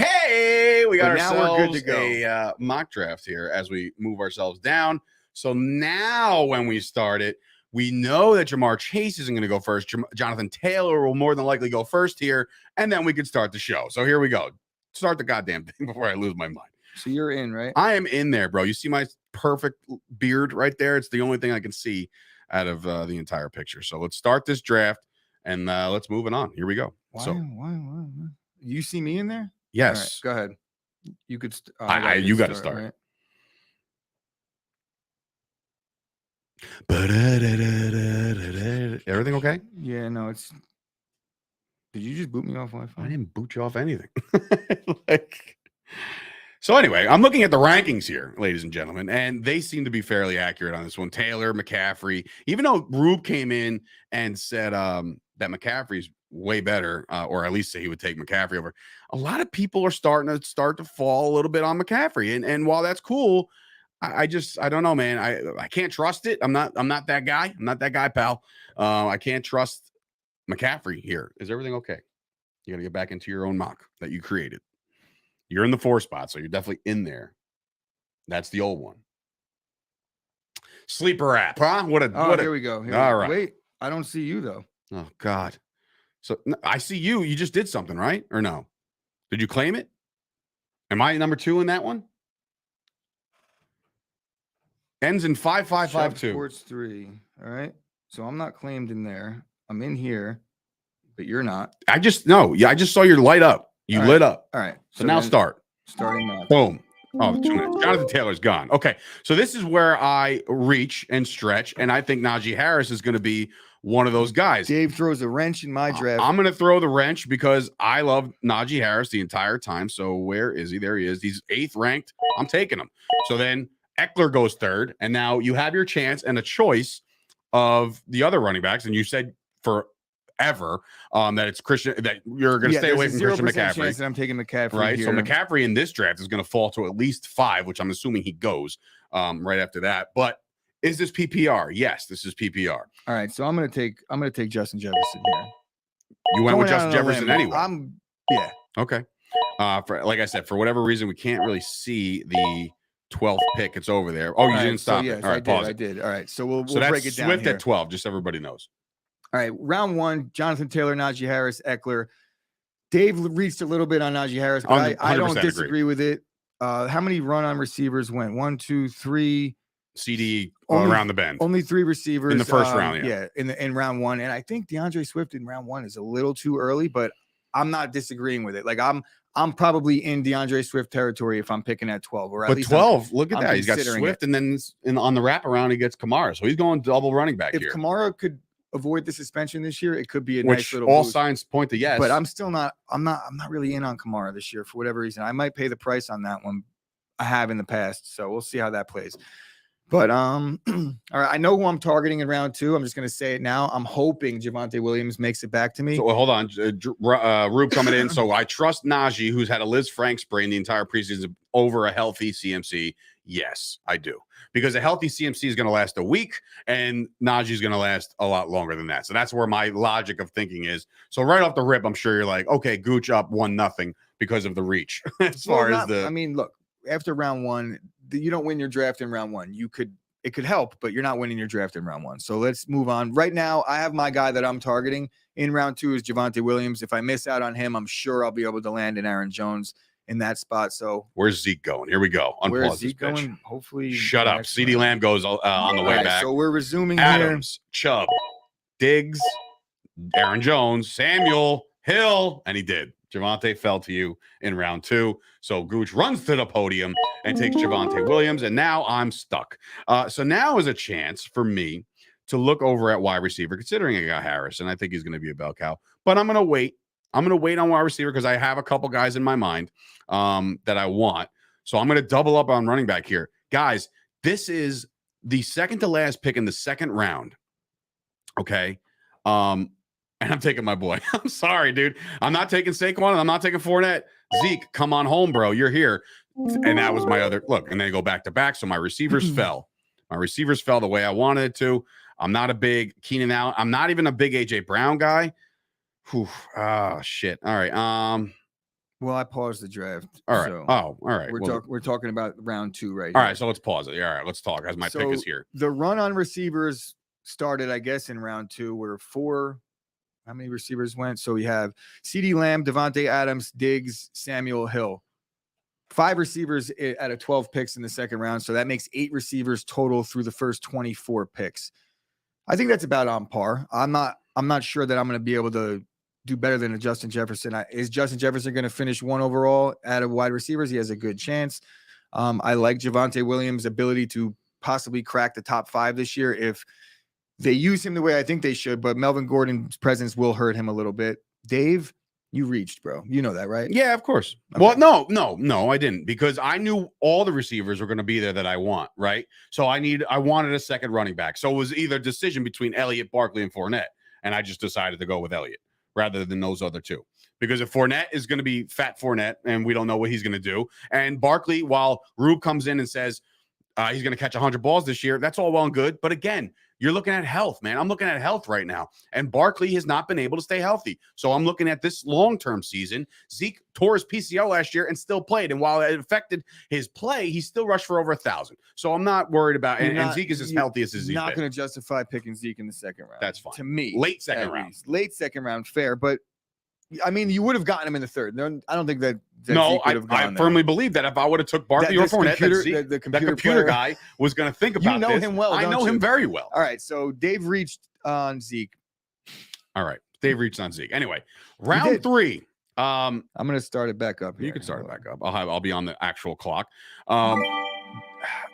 we got now ourselves we're good to go. A mock draft here as we move ourselves down. So now when we start it, we know that Jamar Chase isn't going to go first. Jonathan Taylor will more than likely go first here, and then we could start the show. So here we go. Start the goddamn thing before I lose my mind. So you're in, right? I am in there, bro. You see my perfect beard right there? It's the only thing I can see out of the entire picture. So let's start this draft, and let's move it on. Here we go. Why? You see me in there? Yes. Right, go ahead. You could. You got to start. Right? Everything okay? Yeah, no, it's. Did you just boot me off Wi-Fi? I didn't boot you off anything. So anyway, I'm looking at the rankings here, ladies and gentlemen, and they seem to be fairly accurate on this one. Taylor, McCaffrey, even though Rube came in and said that McCaffrey's way better, or at least say he would take McCaffrey over. A lot of people are starting to fall a little bit on McCaffrey, and while that's cool. I don't know, man. I can't trust it. I'm not that guy. I'm not that guy, pal. I can't trust McCaffrey here. Is everything okay? You got to get back into your own mock that you created. You're in the 4 spot, so you're definitely in there. That's the old one. sleeper app, huh? Here we go. All right. Wait, I don't see you though. Oh God. So I see you. You just did something, right? Or no? Did you claim it? Am I number 2 in that one? Ends in 5552. Sports 3. All right. So I'm not claimed in there. I'm in here, but you're not. I just saw your light up. You lit up. All right. So now start. Starting now. Boom. Oh, 2 minutes. Jonathan Taylor's gone. Okay. So this is where I reach and stretch, and I think Najee Harris is going to be one of those guys. Dave throws a wrench in my draft. I'm going to throw the wrench because I love Najee Harris the entire time. So where is he? There he is. He's 8th ranked. I'm taking him. So then Eckler goes 3rd, and now you have your chance and a choice of the other running backs. And you said forever that it's Christian, that you're going to stay away from Christian McCaffrey. Chance that I'm taking McCaffrey, right? here. So McCaffrey in this draft is going to fall to at least 5, which I'm assuming he goes right after that. But is this PPR? Yes, this is PPR. All right, so I'm going to take Justin Jefferson here. You went with Justin Jefferson anyway. Yeah. Okay. Like I said, for whatever reason, we can't really see the 12th pick. It's over there. Oh, you didn't stop it. All right, pause. I did. All right, so we'll that's break it down Swift here. at 12, just so everybody knows. All right, round 1, Jonathan Taylor, Najee Harris, Eckler. Dave reached a little bit on Najee Harris, but I don't disagree with it. How many run-on receivers went? 1, 2, 3. CD around the bend. Only 3 receivers in the first round. Yeah, in round 1, and I think DeAndre Swift in round 1 is a little too early, but I'm not disagreeing with it. Like I'm probably in DeAndre Swift territory if I'm picking at 12. Or at least 12, look at that. He's got Swift, and then on the wraparound he gets Kamara, so he's going double running back here. If Kamara could avoid the suspension this year, it could be a nice little all boost. Signs point to yes. But I'm not really in on Kamara this year for whatever reason. I might pay the price on that one. I have in the past, so we'll see how that plays. But all right, I know who I'm targeting in round 2. I'm just going to say it now. I'm hoping Javonte Williams makes it back to me. So hold on, Rube coming in. So I trust Najee, who's had a Liz Frank sprain the entire preseason, over a healthy CMC. Yes, I do, because a healthy CMC is going to last a week, and Najee is going to last a lot longer than that. So that's where my logic of thinking is. So right off the rip, I'm sure you're like, okay, Gooch up 1-0 because of the reach. I mean, look, after round 1. You don't win your draft in round 1. It could help, but you're not winning your draft in round 1. So let's move on. Right now, I have my guy that I'm targeting in round 2 is Javonte Williams. If I miss out on him, I'm sure I'll be able to land in Aaron Jones in that spot. So where's Zeke going? Here we go. Where's Zeke going? Hopefully. Shut up. CeeDee Lamb goes on the way back. So we're resuming Adams, Chubb, Diggs, Aaron Jones, Samuel, Hill, and he did. Javonte fell to you in round 2. So Gooch runs to the podium and takes Javonte Williams. And now I'm stuck. So now is a chance for me to look over at wide receiver, considering I got Harris, and I think he's going to be a bell cow. But I'm going to wait. I'm going to wait on wide receiver because I have a couple guys in my mind that I want. So I'm going to double up on running back here. Guys, this is the second to last pick in the second round. Okay. And I'm taking my boy. I'm sorry, dude. I'm not taking Saquon, and I'm not taking Fournette. Zeke, come on home, bro. You're here. And that was my other look. And they go back to back. So my receivers fell. My receivers fell the way I wanted it to. I'm not a big Keenan Allen. I'm not even a big AJ Brown guy. Whew. Oh, shit. All right. Well, I paused the draft. All right. So all right. We're talking about round 2 right now. here. All right. So let's pause it. All right. Let's talk as my pick is here. The run on receivers started, I guess, in round 2 where 4. How many receivers went? So we have CeeDee Lamb, Devontae Adams, Diggs, Samuel, Hill. 5 receivers out of 12 picks in the second round. So that makes 8 receivers total through the first 24 picks. I think that's about on par. I'm not sure that I'm going to be able to do better than a Justin Jefferson. Is Justin Jefferson going to finish 1 overall out of wide receivers? He has a good chance. I like Javonte Williams' ability to possibly crack the top 5 this year if they use him the way I think they should, but Melvin Gordon's presence will hurt him a little bit. Dave, you reached, bro. You know that, right? Yeah, of course. Okay. Well, no, I didn't, because I knew all the receivers were going to be there that I want, right? So I wanted a second running back. So it was either decision between Elliott, Barkley, and Fournette, and I just decided to go with Elliott rather than those other 2. Because if Fournette is going to be fat Fournette, and we don't know what he's going to do, and Barkley, while Rube comes in and says, He's going to catch 100 balls this year. That's all well and good. But again, you're looking at health, man. I'm looking at health right now. And Barkley has not been able to stay healthy. So I'm looking at this long-term season. Zeke tore his PCL last year and still played. And while it affected his play, he still rushed for over 1,000. So I'm not worried about it. And Zeke is as healthy as he's not going to justify picking Zeke in the second round. That's fine. To me. Late second round. Late second round, fair. But, I mean, you would have gotten him in the third. No, I don't think that no, I firmly believe that if I would have took Barkley or Fournette, that computer guy was going to think about you know this. Him well, I know him very well. All right, so Dave reached on Zeke. All right, Dave reached on Zeke. Anyway, round 3. I'm going to start it back up here. You can start it back up. I'll be on the actual clock.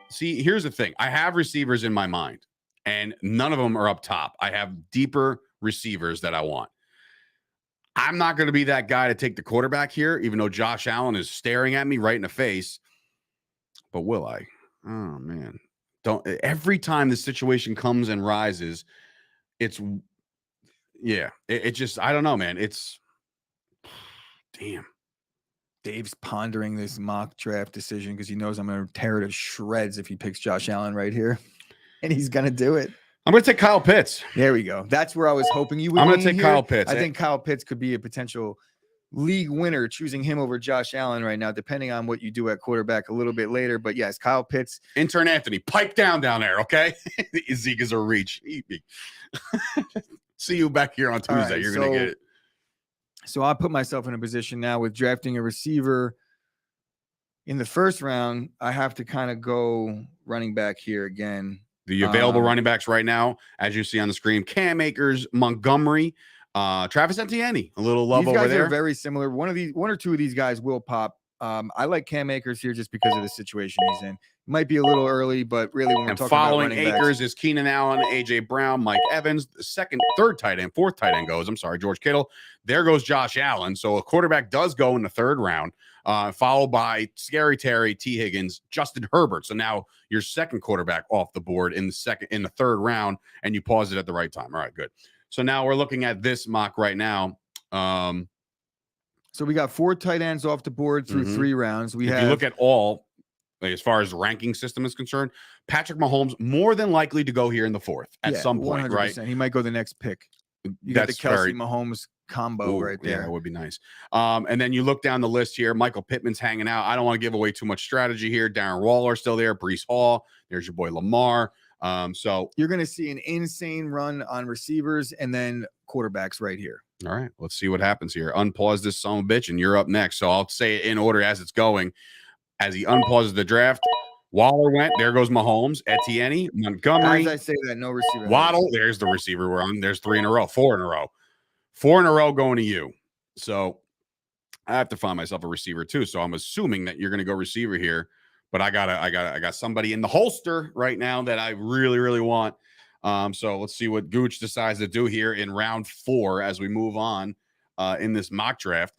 See, here's the thing. I have receivers in my mind, and none of them are up top. I have deeper receivers that I want. I'm not going to be that guy to take the quarterback here, even though Josh Allen is staring at me right in the face. But will I? Oh, man. Don't. Every time the situation comes and rises, it just, I don't know, man. It's, damn. Dave's pondering this mock draft decision because he knows I'm going to tear it to shreds if he picks Josh Allen right here. And he's going to do it. I'm going to take Kyle Pitts. There we go. That's where I was hoping you would. I'm going to take Kyle Pitts. I think Kyle Pitts could be a potential league winner, choosing him over Josh Allen right now, depending on what you do at quarterback a little bit later. But yes, Kyle Pitts. Intern Anthony, pipe down there, okay? Zeke is a reach. See you back here on Tuesday. Right, you're going to get it. So I put myself in a position now with drafting a receiver in the first round. I have to kind of go running back here again. The available running backs right now, as you see on the screen, Cam Akers, Montgomery, Travis Etienne, a little love over there. These guys are very similar. One or two of these guys will pop. I like Cam Akers here just because of the situation he's in. Might be a little early, but really when we're talking following about running Akers backs, is Keenan Allen, AJ Brown, Mike Evans. The fourth tight end goes. George Kittle. There goes Josh Allen. So a quarterback does go in the third round, followed by Scary Terry, T. Higgins, Justin Herbert. So now your second quarterback off the board in the third round, and you pause it at the right time. All right, good. So now we're looking at this mock right now. So we got 4 tight ends off the board through 3 rounds. If you look at all, as far as the ranking system is concerned, Patrick Mahomes more than likely to go here in the 4th at some point, 100%. Right? He might go the next pick. You got the Kelsey Mahomes combo right there. Yeah, that would be nice. And then you look down the list here. Michael Pittman's hanging out. I don't want to give away too much strategy here. Darren Waller still there. Breece Hall. There's your boy Lamar. So you're going to see an insane run on receivers and then quarterbacks right here. All right, let's see what happens here. Unpause this son of a bitch, and you're up next. So I'll say it in order as it's going. As he unpauses the draft, Waller went. There goes Mahomes, Etienne, Montgomery. As I say that, no receiver. Waddle. There's the receiver we're on. There's 4 in a row going to you. So I have to find myself a receiver too. So I'm assuming that you're going to go receiver here. But I got somebody in the holster right now that I really, really want. So let's see what Gooch decides to do here in round 4 as we move on in this mock draft.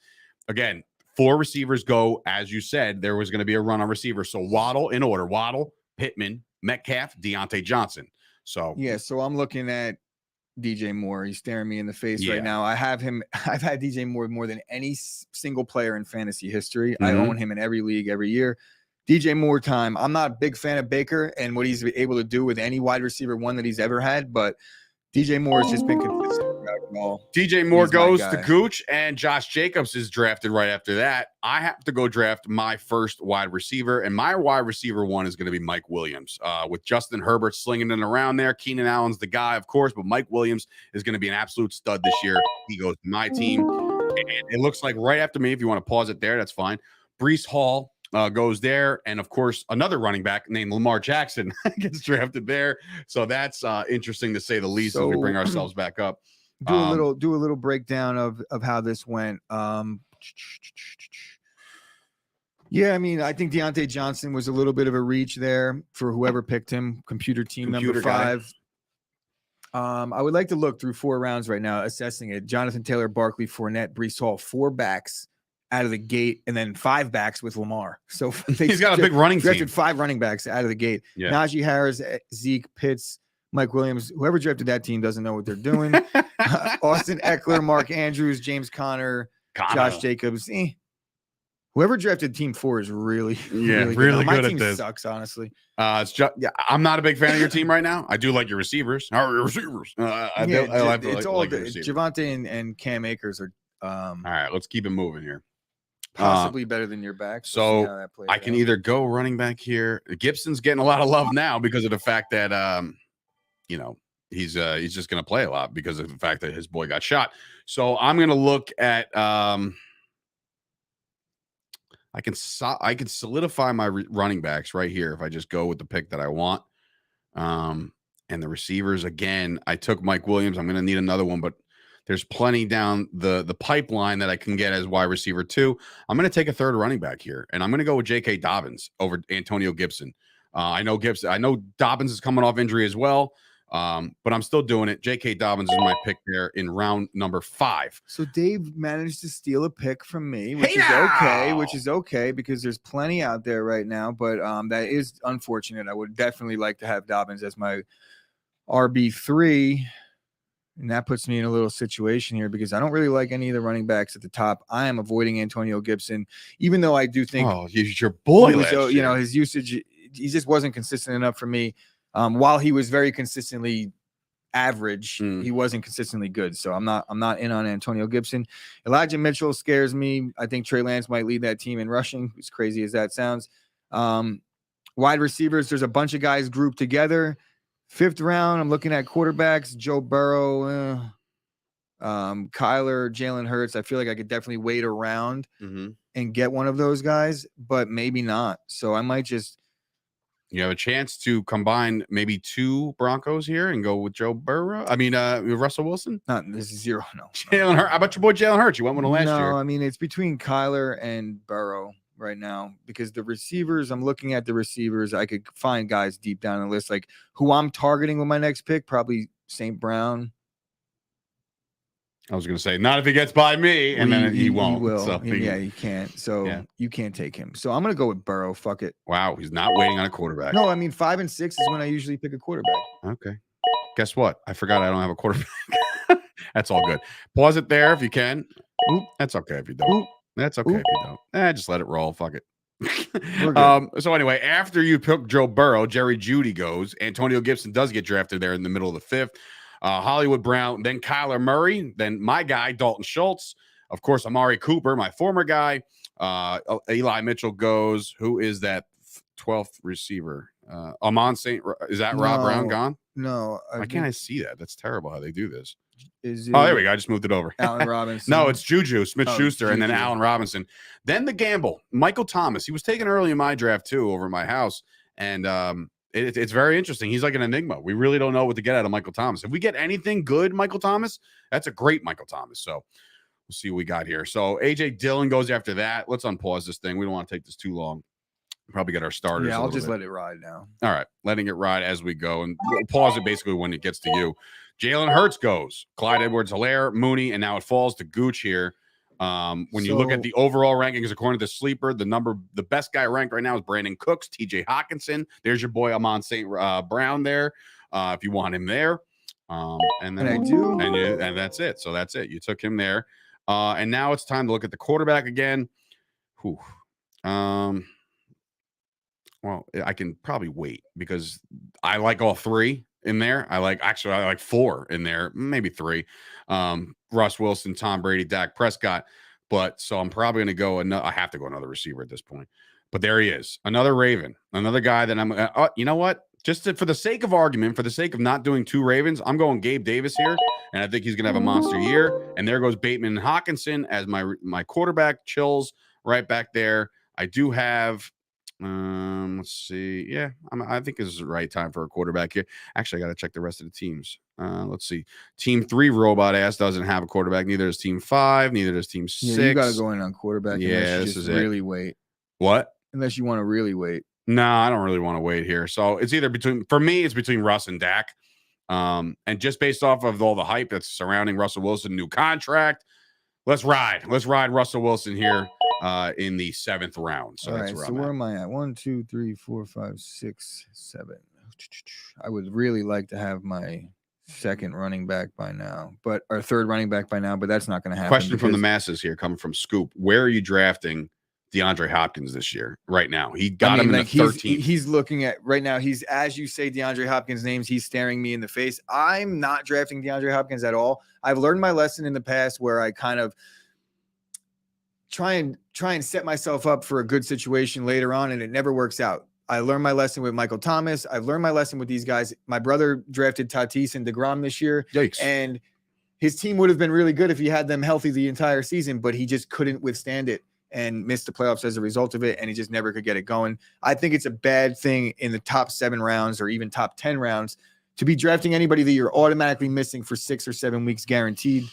Again, 4 receivers go, as you said, there was going to be a run on receiver. So Waddle in order: Waddle, Pittman, Metcalf, Deontay Johnson. So yeah, so I'm looking at DJ Moore. He's staring me in the face right now. I've had DJ Moore more than any single player in fantasy history. I own him in every league every year. DJ Moore time. I'm not a big fan of Baker and what he's able to do with any wide receiver one that he's ever had, but DJ Moore has just been consistent throughout it all. DJ Moore goes to Gooch, and Josh Jacobs is drafted right after that. I have to go draft my first wide receiver, and my wide receiver one is going to be Mike Williams. With Justin Herbert slinging it around there, Keenan Allen's the guy, of course, but Mike Williams is going to be an absolute stud this year. He goes to my team, and it looks like right after me, if you want to pause it there, that's fine. Breece Hall goes there, and of course another running back named Lamar Jackson gets drafted there. So that's interesting to say the least. So as we bring ourselves back up, do a little breakdown of how this went. Yeah, I mean, I think Deontay Johnson was a little bit of a reach there for whoever picked him. Computer number 5. I would like to look through 4 rounds right now, assessing it. Jonathan Taylor, Barkley, Fournette, Breece Hall, 4 backs out of the gate, and then 5 backs with Lamar. So he's got a big running team. Drafted 5 running backs out of the gate. Yeah. Najee Harris, Zeke, Pitts, Mike Williams. Whoever drafted that team doesn't know what they're doing. Austin Eckler, Mark Andrews, James Conner, Josh Jacobs. Whoever drafted Team 4 is really, really really My good at team this. sucks, honestly. It's just, I'm not a big fan of your team right now. I do like your receivers. How are your receivers? I It's all like your receivers. Javonte and Cam Akers are All right, let's keep it moving here. possibly better than your backs. So I can either go running back here. Gibson's getting a lot of love now because of the fact that he's just going to play a lot because of the fact that his boy got shot. So I'm going to look at I can solidify my running backs right here if I just go with the pick that I want. And the receivers, again, I took Mike Williams. I'm going to need another one, but there's plenty down the pipeline that I can get as wide receiver 2. I'm going to take a third running back here, and I'm going to go with J.K. Dobbins over Antonio Gibson. I know Dobbins is coming off injury as well. But I'm still doing it. J.K. Dobbins is my pick there in round number 5. So Dave managed to steal a pick from me, which is okay because there's plenty out there right now. But that is unfortunate. I would definitely like to have Dobbins as my RB3. And that puts me in a little situation here because I don't really like any of the running backs at the top. I am avoiding Antonio Gibson, even though I do think he's your boy. His usage, he just wasn't consistent enough for me. While he was very consistently average, he wasn't consistently good. So I'm not in on Antonio Gibson. Elijah Mitchell scares me. I think Trey Lance might lead that team in rushing, as crazy as that sounds. Wide receivers, there's a bunch of guys grouped together. 5th round, I'm looking at quarterbacks, Joe Burrow, Kyler, Jalen Hurts. I feel like I could definitely wait around and get one of those guys, but maybe not. So I might just. You have a chance to combine maybe 2 Broncos here and go with Joe Burrow. I mean, Russell Wilson. This is 0. No. Jalen Hurts. How about your boy Jalen Hurts? You went with him last year. No, I mean it's between Kyler and Burrow right now because the receivers. I'm looking at the receivers. I could find guys deep down the list, like who I'm targeting with my next pick. Probably St. Brown. I was going to say, not if he gets by me, and then he won't. He will. So he can't. So you can't take him. So I'm going to go with Burrow. Fuck it. Wow, he's not waiting on a quarterback. No, I mean 5 and 6 is when I usually pick a quarterback. Okay. Guess what? I forgot I don't have a quarterback. That's all good. Pause it there if you can. Oop. That's okay if you don't. Oop. That's okay if you don't. Just let it roll. Fuck it. We're good. So anyway, after you pick Joe Burrow, Jerry Jeudy goes. Antonio Gibson does get drafted there in the middle of the 5th. Hollywood Brown, then Kyler Murray, then my guy, Dalton Schultz. Of course, Amari Cooper, my former guy. Eli Mitchell goes. Who is that 12th receiver? Amon St. Is that Rob Brown gone? No. Why can't I see that? That's terrible how they do this. There we go. I just moved it over. Allen Robinson. No, it's Juju Smith-Schuster, and then Allen Robinson. Then the gamble, Michael Thomas. He was taken early in my draft, too, over my house. And it's very interesting. He's like an enigma. We really don't know what to get out of Michael Thomas. If we get anything good, Michael Thomas, that's a great Michael Thomas. So we'll see what we got here. So A.J. Dillon goes after that. Let's unpause this thing. We don't want to take this too long. Probably get our starters. Yeah, I'll just let it ride now. All right. Letting it ride as we go. And we'll pause it basically when it gets to you. Jalen Hurts goes. Clyde Edwards-Helaire, Mooney, and now it falls to Gooch here. When you look at the overall rankings according to the sleeper, the best guy ranked right now is Brandon Cooks, TJ Hawkinson. There's your boy Amon St. Brown there. If you want him there. And then I do. And that's it. So that's it. You took him there. And now it's time to look at the quarterback again. Whew. Well, I can probably wait because I like all 3 in there. I like 4 in there, maybe 3. Russ Wilson, Tom Brady, Dak Prescott. But so I'm probably going to go I have to go another receiver at this point. But there he is, another Raven, another guy that I'm. You know what? For the sake of argument, for the sake of not doing 2 Ravens, I'm going Gabe Davis here, and I think he's going to have a monster year. And there goes Bateman and Hawkinson as my quarterback. Chills right back there. I do have. Let's see. Yeah, I think this is the right time for a quarterback here. Actually, I got to check the rest of the teams. Let's see. Team 3 robot ass doesn't have a quarterback. Neither does Team 5. Neither does Team 6. Yeah, you got to go in on quarterback. Yeah, this is really wait. What? Unless you want to really wait. No, I don't really want to wait here. So it's either between Russ and Dak. And just based off of all the hype that's surrounding Russell Wilson, new contract. Let's ride Russell Wilson here. In the 7th round. So all that's right. So where am I at? 1, 2, 3, 4, 5, 6, 7. I would really like to have my second running back by now, or third running back by now, but that's not going to happen. Question from the masses here, coming from Scoop: where are you drafting DeAndre Hopkins this year. Right now, he got him in the 13th. He's looking at right now. He's, as you say, DeAndre Hopkins' names. He's staring me in the face. I'm not drafting DeAndre Hopkins at all. I've learned my lesson in the past where I kind of try and set myself up for a good situation later on, and it never works out. I learned my lesson with Michael Thomas. I've learned my lesson with these guys. My brother drafted Tatis and DeGrom this year. Yikes. And his team would have been really good if he had them healthy the entire season, but he just couldn't withstand it and missed the playoffs as a result of it, and he just never could get it going. I think it's a bad thing in the top 7 rounds or even top 10 rounds to be drafting anybody that you're automatically missing for 6 or 7 weeks guaranteed.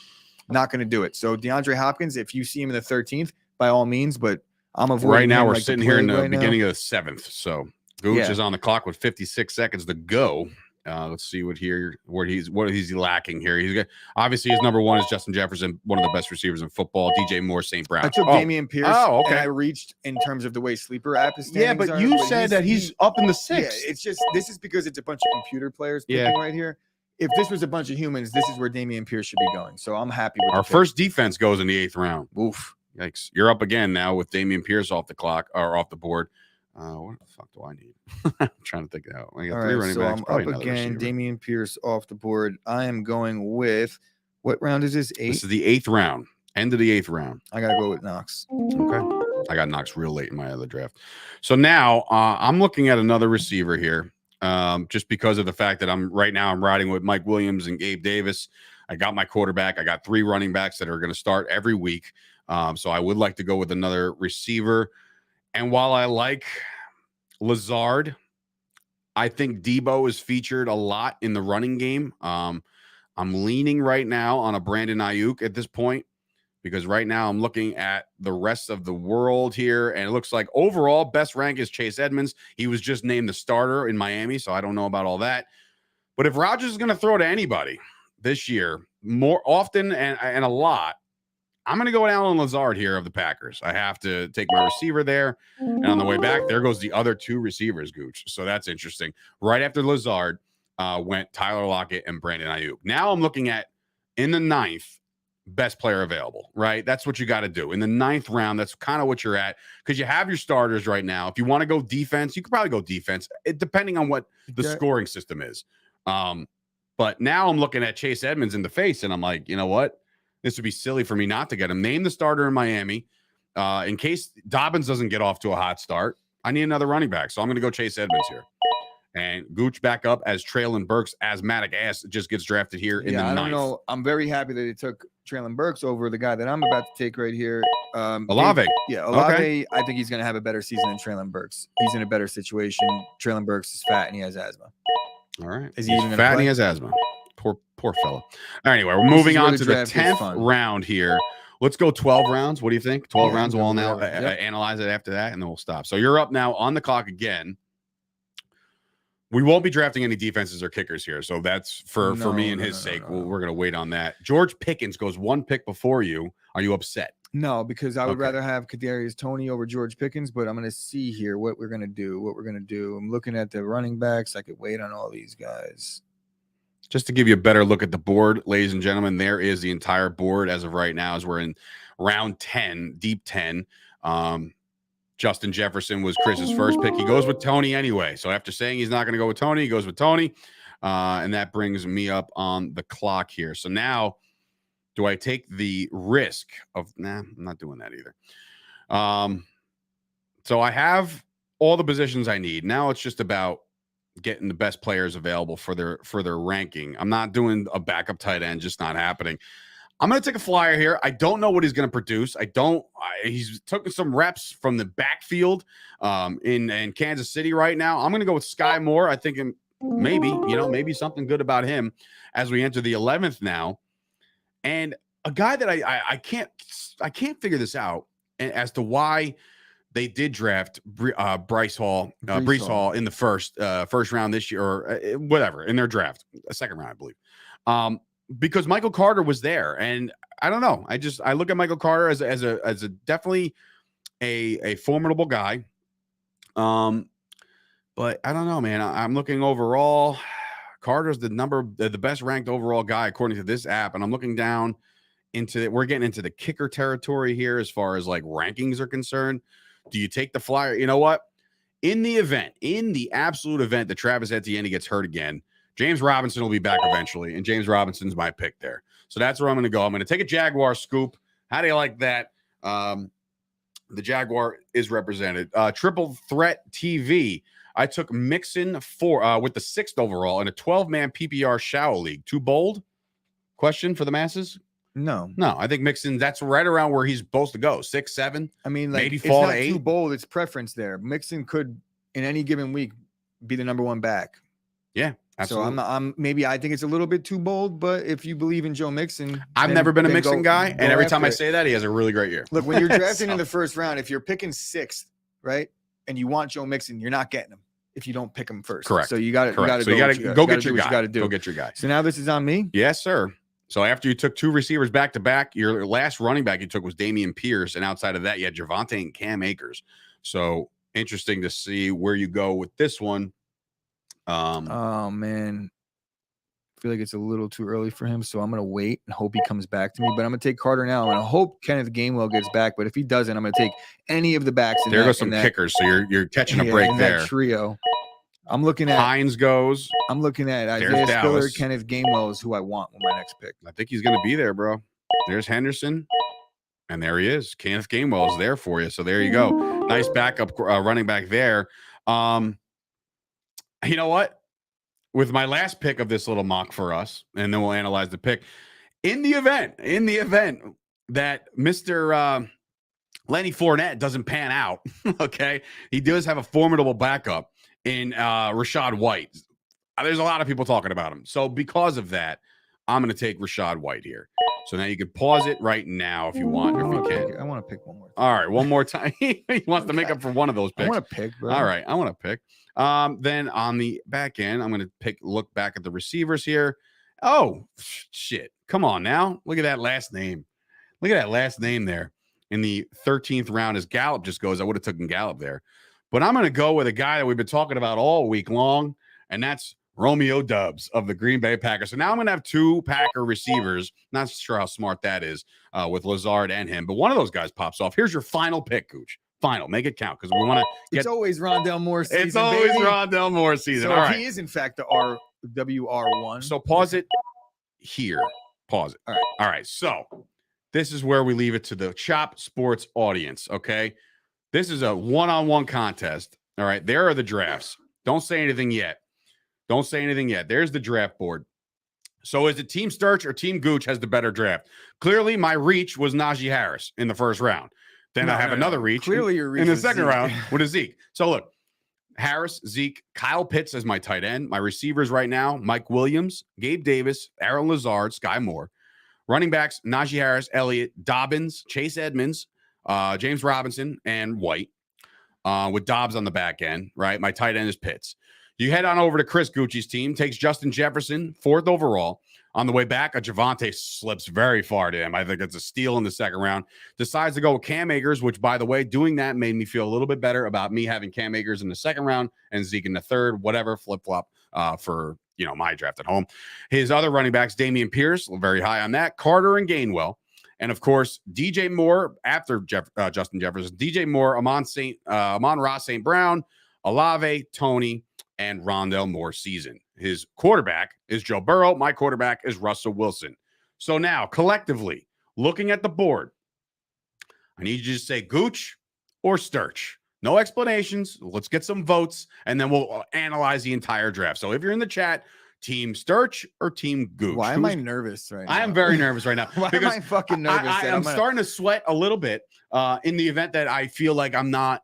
Not going to do it. So DeAndre Hopkins, if you see him in the 13th, by all means, but I'm avoiding right now. him We're like sitting here in the right beginning now. of the 7th. So Gooch is on the clock with 56 seconds to go. Let's see what he's lacking here. He's got, obviously his number 1 is Justin Jefferson, one of the best receivers in football. DJ Moore, St. Brown. I took Damian Pierce. Oh, okay. And I reached in terms of the way sleeper app is. Yeah, but you said that he's up in the 6th. Yeah, it's just this is because it's a bunch of computer players picking right here. If this was a bunch of humans, this is where Damian Pierce should be going. So I'm happy with our first defense goes in the 8th round. Oof. Yikes. You're up again now with Damian Pierce off the clock or off the board. What the fuck do I need? I'm trying to think it out. I got 3 running backs. I'm up again. Damian Pierce off the board. I am going with, what round is this? 8? This is the 8th round. End of the 8th round. I gotta go with Knox. Okay. I got Knox real late in my other draft. So now I'm looking at another receiver here. Just because of the fact that I'm riding with Mike Williams and Gabe Davis. I got my quarterback. I got 3 running backs that are going to start every week. So I would like to go with another receiver. And while I like Lazard, I think Debo is featured a lot in the running game. I'm leaning right now on a Brandon Ayuk at this point, because right now I'm looking at the rest of the world here, and it looks like overall best rank is Chase Edmonds. He was just named the starter in Miami, so I don't know about all that. But if Rodgers is going to throw to anybody this year, more often and a lot, I'm going to go with Alan Lazard here of the Packers. I have to take my receiver there. And on the way back, there goes the other 2 receivers, Gooch. So that's interesting. Right after Lazard went Tyler Lockett and Brandon Ayuk. Now I'm looking at, in the 9th, best player available, right? That's what you got to do. In the 9th round, that's kind of what you're at, because you have your starters right now. If you want to go defense, you could probably go defense, depending on what the scoring system is. But now I'm looking at Chase Edmonds in the face, and I'm like, you know what? This would be silly for me not to get him. Name the starter in Miami. In case Dobbins doesn't get off to a hot start, I need another running back. So I'm going to go Chase Edmonds here. And Gooch back up as Traylon Burks' asthmatic ass just gets drafted here in the 9th. I don't know. I'm very happy that they took Traylon Burks over the guy that I'm about to take right here. Olave. Olave. Okay. I think he's going to have a better season than Traylon Burks. He's in a better situation. Traylon Burks is fat and he has asthma. All right. Is he even fat and he has asthma? Poor fella. Anyway, we're moving on to the 10th round here. Let's go 12 rounds. What do you think? 12 rounds. We'll now analyze it after that, and then we'll stop. So you're up now on the clock again. We won't be drafting any defenses or kickers here. So that's for me and his sake. We're going to wait on that. George Pickens goes 1 pick before you. Are you upset? No, because I would rather have Kadarius Toney over George Pickens, but I'm going to see here what we're going to do. I'm looking at the running backs. I could wait on all these guys. Just to give you a better look at the board, ladies and gentlemen, there is the entire board as of right now, as we're in round 10, deep 10. Justin Jefferson was Chris's first pick. He goes with Toney anyway. So after saying he's not going to go with Toney, he goes with Toney. And that brings me up on the clock here. So now, do I take the risk of, I'm not doing that either. So I have all the positions I need. Now it's just about getting the best players available for their ranking. I'm not doing a backup tight end, just not happening. I'm going to take a flyer here. I don't know what he's going to produce. He's taking some reps from the backfield in Kansas City right now. I'm going to go with Sky Moore. I think maybe something good about him as we enter the 11th now. And a guy that I can't figure this out as to why they did draft Breece Hall in the first round this year, or whatever, in their draft, a second round, I believe. Because Michael Carter was there, and I don't know. I look at Michael Carter as a definitely a formidable guy. But I don't know, man. I'm looking overall. Carter's the best ranked overall guy according to this app, and I'm looking down we're getting into the kicker territory here as far as like rankings are concerned. Do you take the flyer? You know what? In the absolute event that Travis Etienne gets hurt again, James Robinson will be back eventually, and James Robinson's my pick there. So that's where I'm going to go. I'm going to take a Jaguar scoop. How do you like that? The Jaguar is represented. Triple Threat TV. I took Mixon with the 6th overall in a 12-man PPR shower league. Too bold? Question for the masses? No. I think Mixon, that's right around where he's supposed to go. 6, 7. I mean, like, maybe it's fall not to 8. too bold. It's preference there. Mixon could, in any given week, be the number 1 back. Yeah, absolutely. So I think it's a little bit too bold, but if you believe in Joe Mixon, I've never been a Mixon guy, and every time I say that, he has a really great year. Look, when you're drafting in the first round, if you're picking 6th, right, and you want Joe Mixon, you're not getting him if you don't pick him first. Correct. So you got to go get your guy. Go get your guy. So now this is on me. Yes, sir. So after you took 2 receivers back to back, your last running back you took was Dameon Pierce, and outside of that, you had Javonte and Cam Akers. So interesting to see where you go with this one. Oh man, I feel like it's a little too early for him, so I'm gonna wait and hope he comes back to me. But I'm gonna take Carter now, and I hope Kenneth Gainwell gets back. But if he doesn't, I'm gonna take any of the backs. There goes some kickers, so you're catching a break there. That trio. I'm looking at Hines goes. I'm looking at Isaiah Spiller, Kenneth Gainwell is who I want with my next pick. I think he's gonna be there, bro. There's Henderson. And there he is. Kenneth Gainwell is there for you. So there you go. Nice backup running back there. You know what? With my last pick of this little mock for us, and then we'll analyze the pick. In the event that Mr. Lenny Fournette doesn't pan out, okay, he does have a formidable backup in Rachaad White. There's a lot of people talking about him. So because of that, I'm going to take Rachaad White here. So now you can pause it right now if you want, if you can. I want to pick one more time. All right, one more time. He wants to make up for one of those picks. I want to pick, bro. All right, I want to pick. Then on the back end, I'm going to look back at the receivers here. Oh, shit. Come on now. Look at that last name. Look at that last name there. In the 13th round, as Gallup just goes, I would have taken Gallup there. But I'm going to go with a guy that we've been talking about all week long, and that's Romeo Doubs of the Green Bay Packers. So now I'm going to have 2 Packer receivers. Not sure how smart that is with Lazard and him, but one of those guys pops off. Here's your final pick, Gooch. Final. Make it count because we want to get. It's always Rondell Moore season. It's always baby. Rondell Moore season. So all right. he is, in fact, the WR1. So pause it here. Pause it. All right. All right. So this is where we leave it to the Chop Sports audience. Okay. This is a one-on-one contest. All right. There are the drafts. Don't say anything yet. Don't say anything yet. There's the draft board. So is it Team Sturch or Team Gooch has the better draft? Clearly, my reach was Najee Harris in the first round. Then I have another reach. Clearly, your reach in the second round with a Zeke. So look, Harris, Zeke, Kyle Pitts as my tight end. My receivers right now, Mike Williams, Gabe Davis, Aaron Lazard, Sky Moore. Running backs, Najee Harris, Elliott, Dobbins, Chase Edmonds, James Robinson, and White. With Dobbs on the back end, right? My tight end is Pitts. You head on over to Chris Gucci's team, takes Justin Jefferson, 4th overall. On the way back, a Javonte slips very far to him. I think it's a steal in the second round. Decides to go with Cam Akers, which, by the way, doing that made me feel a little bit better about me having Cam Akers in the second round and Zeke in the third, whatever, flip-flop for, my draft at home. His other running backs, Dameon Pierce, very high on that, Carter and Gainwell. And, of course, DJ Moore, after Justin Jefferson, DJ Moore, Amon-Ra St. Brown, Olave, Tony, and Rondell Moore season. His quarterback is Joe Burrow. My quarterback is Russell Wilson. So now, collectively, looking at the board, I need you to say Gooch or Sturch. No explanations. Let's get some votes, and then we'll analyze the entire draft. So if you're in the chat, Team Sturch or Team Gooch? Why am I nervous right now? I am very nervous right now. Why am I fucking nervous? I'm starting to sweat a little bit in the event that I feel like I'm not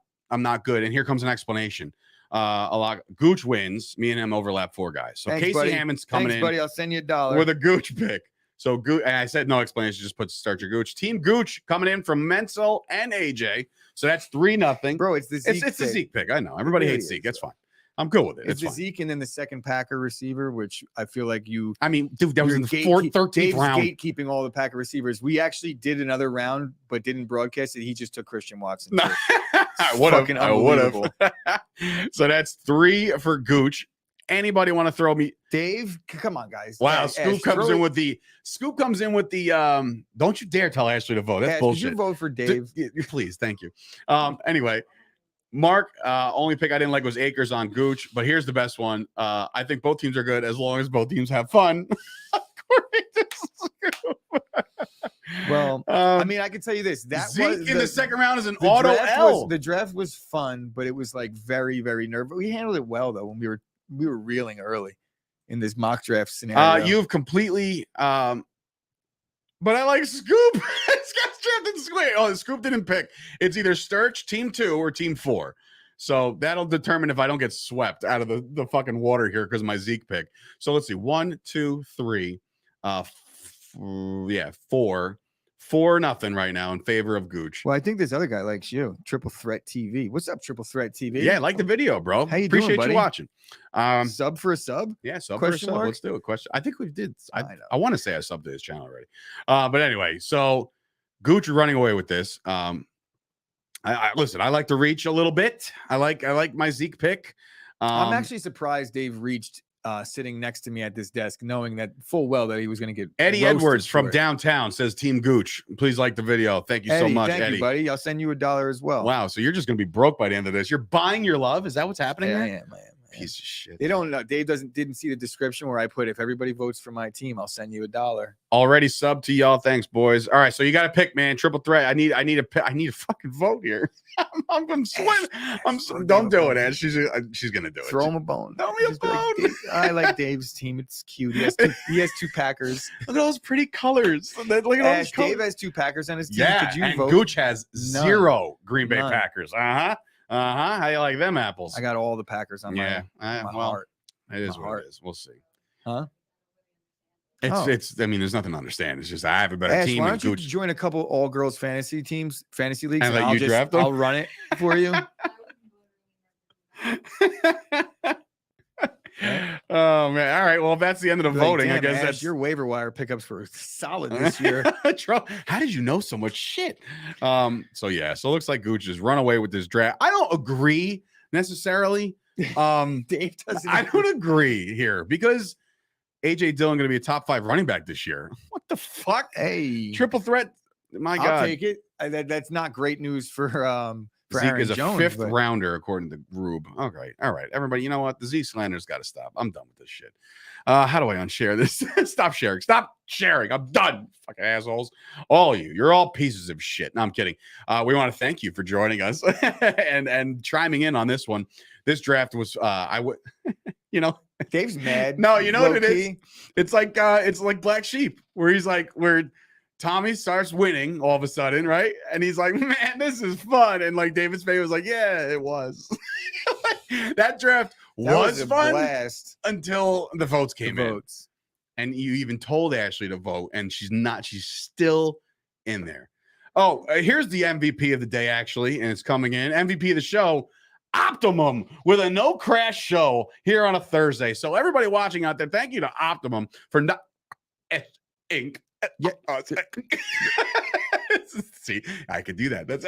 good. And here comes an explanation. Gooch wins. Me and him overlap 4 guys. So Thanks, Casey buddy. Hammond's coming in. Buddy. I'll send you $1 with a Gooch pick. So I said no explanation. Just put Sturch or Gooch. Team Gooch coming in from Menzel and AJ. So that's 3-0. Bro, it's the Zeke. It's the Zeke pick. I know. Everybody hates Zeke. That's fine. I'm good with it. It's the Zeke and then the second Packer receiver, which I feel like you. I mean, dude, that was in the 13th round. Gatekeeping all the Packer receivers. We actually did another round, but didn't broadcast it. He just took Christian Watson. I would have. So that's 3 for Gooch. Anybody want to throw me? Dave, come on, guys. Wow, Scoop comes in with the don't you dare tell Ashley to vote. That's bullshit. Did you vote for Dave? Please, thank you. Anyway, Mark, only pick I didn't like was Akers on Gooch, but here's the best one. I think both teams are good as long as both teams have fun. Well, I mean, I can tell you this: that Zeke was in the second round is an auto L. The draft was fun, but it was like very, very nervous. We handled it well though when we were reeling early in this mock draft scenario. You've completely. But I like Scoop. This guy's drafted Scoop. Oh, Scoop didn't pick. It's either Sturch, team 2, or team 4. So that'll determine if I don't get swept out of the fucking water here because of my Zeke pick. So let's see. 1, 2, 3. 4-0 right now in favor of Gooch. Well, I think this other guy likes you. Triple Threat TV. What's up, Triple Threat TV? Yeah, I like the video, bro. How you Appreciate doing, buddy? you watching. Sub for a sub? Yeah, sub Question for a sub. mark? Let's do a question. I think we did. I I want to say I subbed to his channel already. But anyway, so Gooch running away with this. I listen, I like to reach a little bit. I like my Zeke pick. I'm actually surprised Dave reached sitting next to me at this desk, knowing that full well that he was going to get Eddie roasted Edwards from for it. downtown says Team Gooch. Please like the video. Thank you so Eddie, much, thank Eddie. you, buddy. I'll send you $1 as well. Wow, so you're just going to be broke by the end of this. You're buying your love. Is that what's happening? Yeah, here? I am. Piece of shit. They don't know. Dave didn't see the description where I put if everybody votes for my team, I'll send you $1. Already sub to y'all. Thanks, boys. All right, so you got to pick, man. Triple threat. I need a fucking vote here. I'm sweating. Don't do it, Ash. She's gonna do it. Throw him a bone. Throw me a Just be like, bone. "Dave, I like Dave's team. It's cute. He has two Packers. Look at those pretty colors. Look at all Ash, those colors. Dave has 2 Packers on his team. Yeah, Could you and vote? Gooch has 0 Green Bay None. Packers. How you like them apples? I got all the Packers on my heart. It is My what heart. it is. We'll see. Huh? It's. I mean, there's nothing to understand. It's just I have a better Ash, team. why And don't you Gooch. join a couple all-girls fantasy leagues, And let you draft them? I'll run it for you. Oh man! All right. Well, if that's the end of the voting, I guess Ash, that's your waiver wire pickups were solid this year. How did you know so much shit? So yeah. So it looks like Gooch has run away with this draft. I don't agree necessarily. Dave doesn't. I don't agree here because AJ Dillon going to be a top 5 running back this year. What the fuck? Hey, Triple threat. My I'll God. take it. That's not great news for Zeke Aaron is a Jones, 5th but- rounder according to Rube. All right. Everybody, you know what? The Zeke slander's got to stop. I'm done with this shit. How do I unshare this? Stop sharing. I'm done. Fucking assholes. All of you. You're all pieces of shit. No, I'm kidding. We want to thank you for joining us and chiming in on this one. This draft was Dave's mad. No, you know what it low-key. is? It's like Black Sheep, where Tommy starts winning all of a sudden, right? And he's like, man, this is fun. And like David Spade was like, yeah, it was. That draft was a fun blast. until the votes came in. Votes. And you even told Ashley to vote, and she's still in there. Oh, here's the MVP of the day, actually, and it's coming in. MVP of the show, Optimum, with a no crash show here on a Thursday. So everybody watching out there, thank you to Optimum for not Inc. Yeah. See, I could do that. That's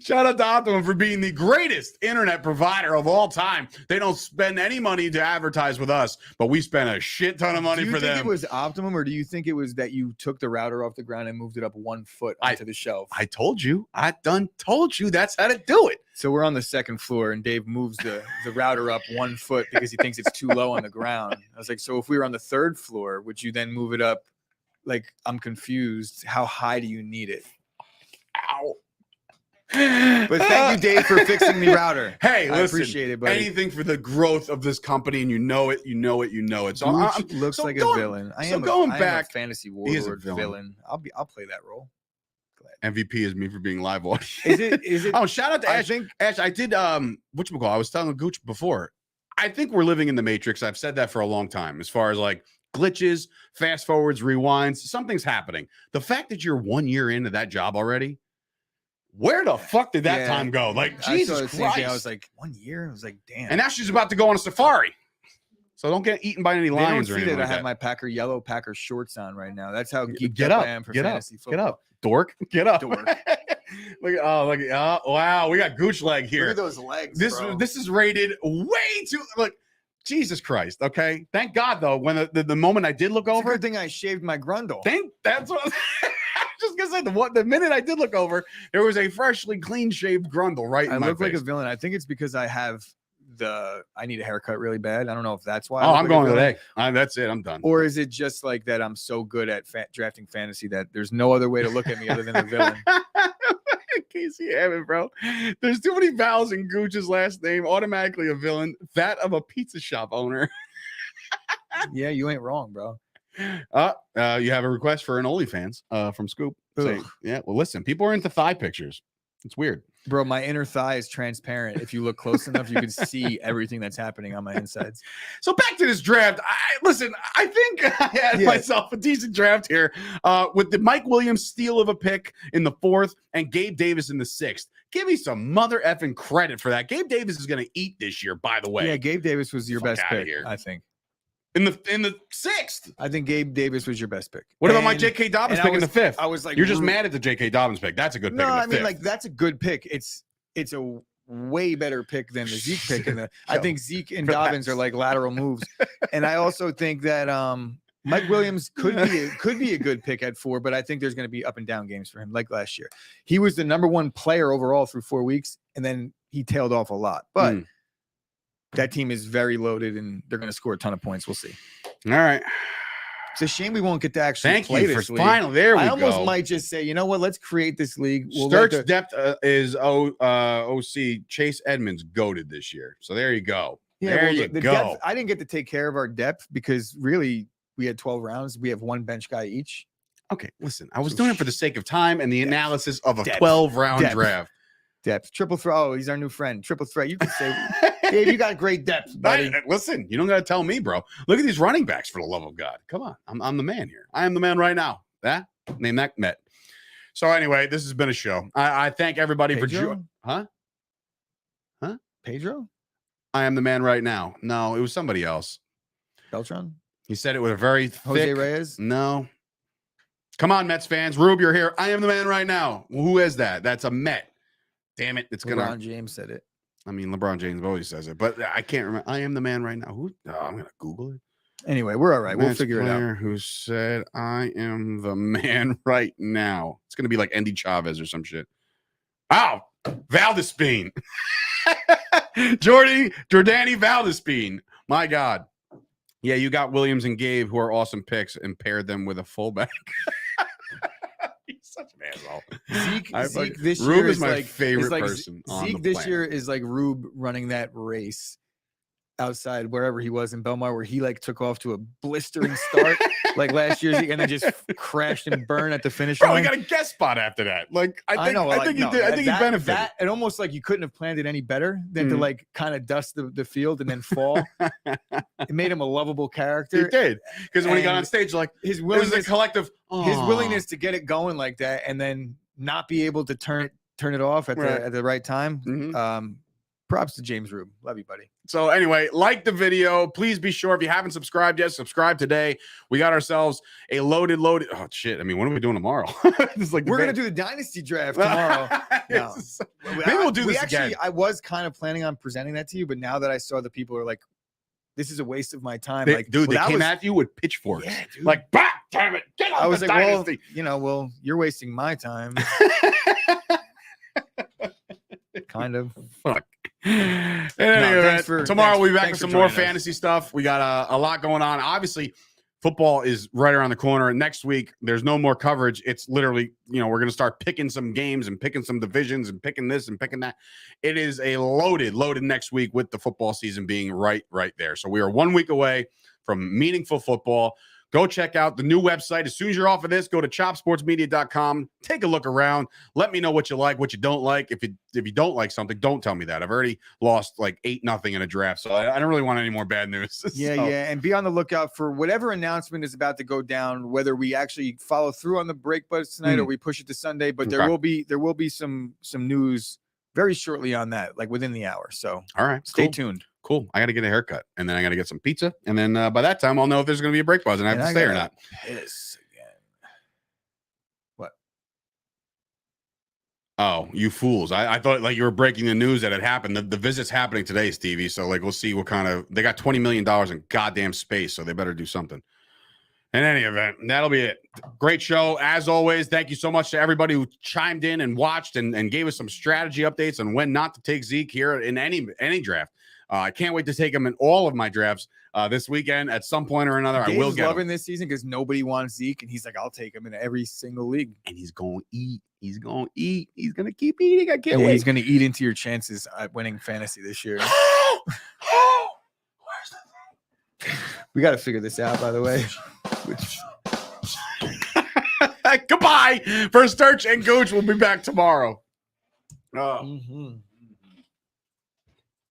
shout out to Optimum for being the greatest internet provider of all time. They don't spend any money to advertise with us, but we spend a shit ton of money do you for think them. it was Optimum, or do you think it was that you took the router off the ground and moved it up 1 foot onto the shelf? I told you. I done told you that's how to do it. So we're on the 2nd floor, and Dave moves the router up 1 foot because he thinks it's too low on the ground. I was like, so if we were on the 3rd floor, would you then move it up? Like, I'm confused. How high do you need it? Ow. But thank you, Dave, for fixing the router. Hey, I listen, appreciate it, buddy. anything for the growth of this company, and you know it. So Gooch looks like a villain. I am a fantasy warlord villain. I'll play that role. MVP is me for being live audience. Is it? Oh, shout out to Ash. Ash, I did whatchamacallit? I was telling Gooch before. I think we're living in the Matrix. I've said that for a long time. As far as like glitches, fast forwards, rewinds, something's happening. The fact that you're 1 year into that job already, where the fuck did that time go? Like, Jesus Christ. I was like, 1 year? I was like, damn. And now she's about to go on a safari. So don't get eaten by any lions or anything like I have that. my yellow Packer shorts on right now. That's how geeked Get up up, I am for get up, fantasy football. Get up, dork. Get up. Dork. Wow, we got Gooch leg here. Look at those legs, This is rated way too. Look, Jesus Christ. Okay, thank God though. When the moment I did look over, good thing I shaved my grundle. that's what. gonna say the minute I did look over, there was a freshly clean shaved Grundle right in I my look like face. a villain. I think it's because I have I need a haircut really bad. I don't know if that's why. Oh, I'm going today. That's it. I'm done. Or is it just like that? I'm so good at drafting fantasy that there's no other way to look at me other than a villain. Casey Hammond, bro. There's too many vowels in Gooch's last name. Automatically a villain. That of a pizza shop owner. Yeah, you ain't wrong, bro. You have a request for an OnlyFans from Scoop. Say, yeah, well, listen, people are into thigh pictures. It's weird. Bro, my inner thigh is transparent. If you look close enough, you can see everything that's happening on my insides. So back to this draft. I think I had myself a decent draft here with the Mike Williams steal of a pick in the 4th and Gabe Davis in the 6th. Give me some mother effing credit for that. Gabe Davis is going to eat this year, by the way. Yeah, Gabe Davis was your best pick, I think. In the 6th. I think Gabe Davis was your best pick. What about my J.K. Dobbins pick in the 5th? I was like, you're just mad at the J.K. Dobbins pick. That's a good pick. No, I mean, like that's a good pick. It's a way better pick than the Zeke pick. I think Zeke and Dobbins are like lateral moves. And I also think that Mike Williams could be a good pick at 4, but I think there's going to be up and down games for him, like last year. He was the #1 player overall through 4 weeks, and then he tailed off a lot. But that team is very loaded, and they're going to score a ton of points. We'll see. All right. It's a shame we won't get to actually play this league. Finally, there we go. I almost might just say, you know what? Let's create this league. Sturch depth is OC. Chase Edmonds goated this year. So there you go. Yeah, there you go. Depth, I didn't get to take care of our depth because really we had 12 rounds. We have 1 bench guy each. Okay, listen. I was doing it for the sake of time and the analysis of a 12-round draft. Depth. Triple threat. Oh, he's our new friend. Triple threat. You can say, Dave, you got great depth, buddy. Listen, you don't got to tell me, bro. Look at these running backs, for the love of God. Come on. I'm the man here. I am the man right now. Name that Met. So anyway, this has been a show. I thank everybody for joining. Huh? Pedro? I am the man right now. No, it was somebody else. Beltran? He said it with a very Jose Reyes? No. Come on, Mets fans. Rube, you're here. I am the man right now. Well, who is that? That's a Met. Damn it. It's LeBron James said it. I mean, LeBron James always says it, but I can't remember. I am the man right now. Who? Oh, I'm going to Google it. Anyway, we're all right. We'll figure it out. Who said, I am the man right now? It's going to be like Andy Chavez or some shit. Oh, Valdespine. Jordani Valdespine. My God. Yeah, you got Williams and Gabe, who are awesome picks, and paired them with a fullback. He's such an asshole. Zeke this year is my favorite person. Zeke this year is like Rube running that race outside wherever he was in Belmar, where he like took off to a blistering start like last year, and then just crashed and burned at the finish line. He got a guest spot after that. Like I think he did. I think he benefited. And almost like you couldn't have planned it any better than to like kind of dust the field and then fall. It made him a lovable character. It did, because when he got on stage, like his willingness, it was a collective. His willingness to get it going like that and then not be able to turn it off at the right time. Props to James Rube. Love you, buddy. So anyway, like the video. Please be sure, if you haven't subscribed yet, subscribe today. We got ourselves a loaded. Oh shit! I mean, what are we doing tomorrow? We're gonna do the dynasty draft tomorrow. No. Maybe we'll do this again. I was kind of planning on presenting that to you, but now that I saw that people are like, "This is a waste of my time," they came at you with pitchforks. Yeah, dude. Like, bah, damn it! Get off the dynasty. Well, you're wasting my time. Kind of. Fuck. Tomorrow we'll be back with some more fantasy stuff. We got a lot going on. Obviously, football is right around the corner. Next week, there's no more coverage. It's literally, we're going to start picking some games and picking some divisions and picking this and picking that. It is a loaded next week with the football season being right there. So we are 1 week away from meaningful football. Go check out the new website. As soon as you're off of this, go to chopsportsmedia.com. Take a look around. Let me know what you like, what you don't like. If you don't like something, don't tell me that. I've already lost like 8-0 in a draft, so I don't really want any more bad news. Yeah. And be on the lookout for whatever announcement is about to go down, whether we actually follow through on the break buds tonight or we push it to Sunday. But there will be some news very shortly on that, like within the hour. So all right, stay tuned. Cool. I got to get a haircut, and then I got to get some pizza, and then by that time, I'll know if there's going to be a break pause and I have to stay or not. Piss again. What? Oh, you fools! I thought like you were breaking the news that it happened. The visit's happening today, Stevie. So like we'll see what kind of they got $20 million in goddamn space, so they better do something. In any event, that'll be it. Great show. As always, thank you so much to everybody who chimed in and watched and gave us some strategy updates on when not to take Zeke here in any draft. I can't wait to take him in all of my drafts this weekend at some point or another. Dave's I will get loving him. this season because nobody wants Zeke, and he's like, I'll take him in every single league. And he's going to eat. He's going to eat. He's going to keep eating. I can't And wait. he's going to eat into your chances at winning fantasy this year. We got to figure this out, by the way. Goodbye for Sturch and Gooch. We'll be back tomorrow. Mm-hmm.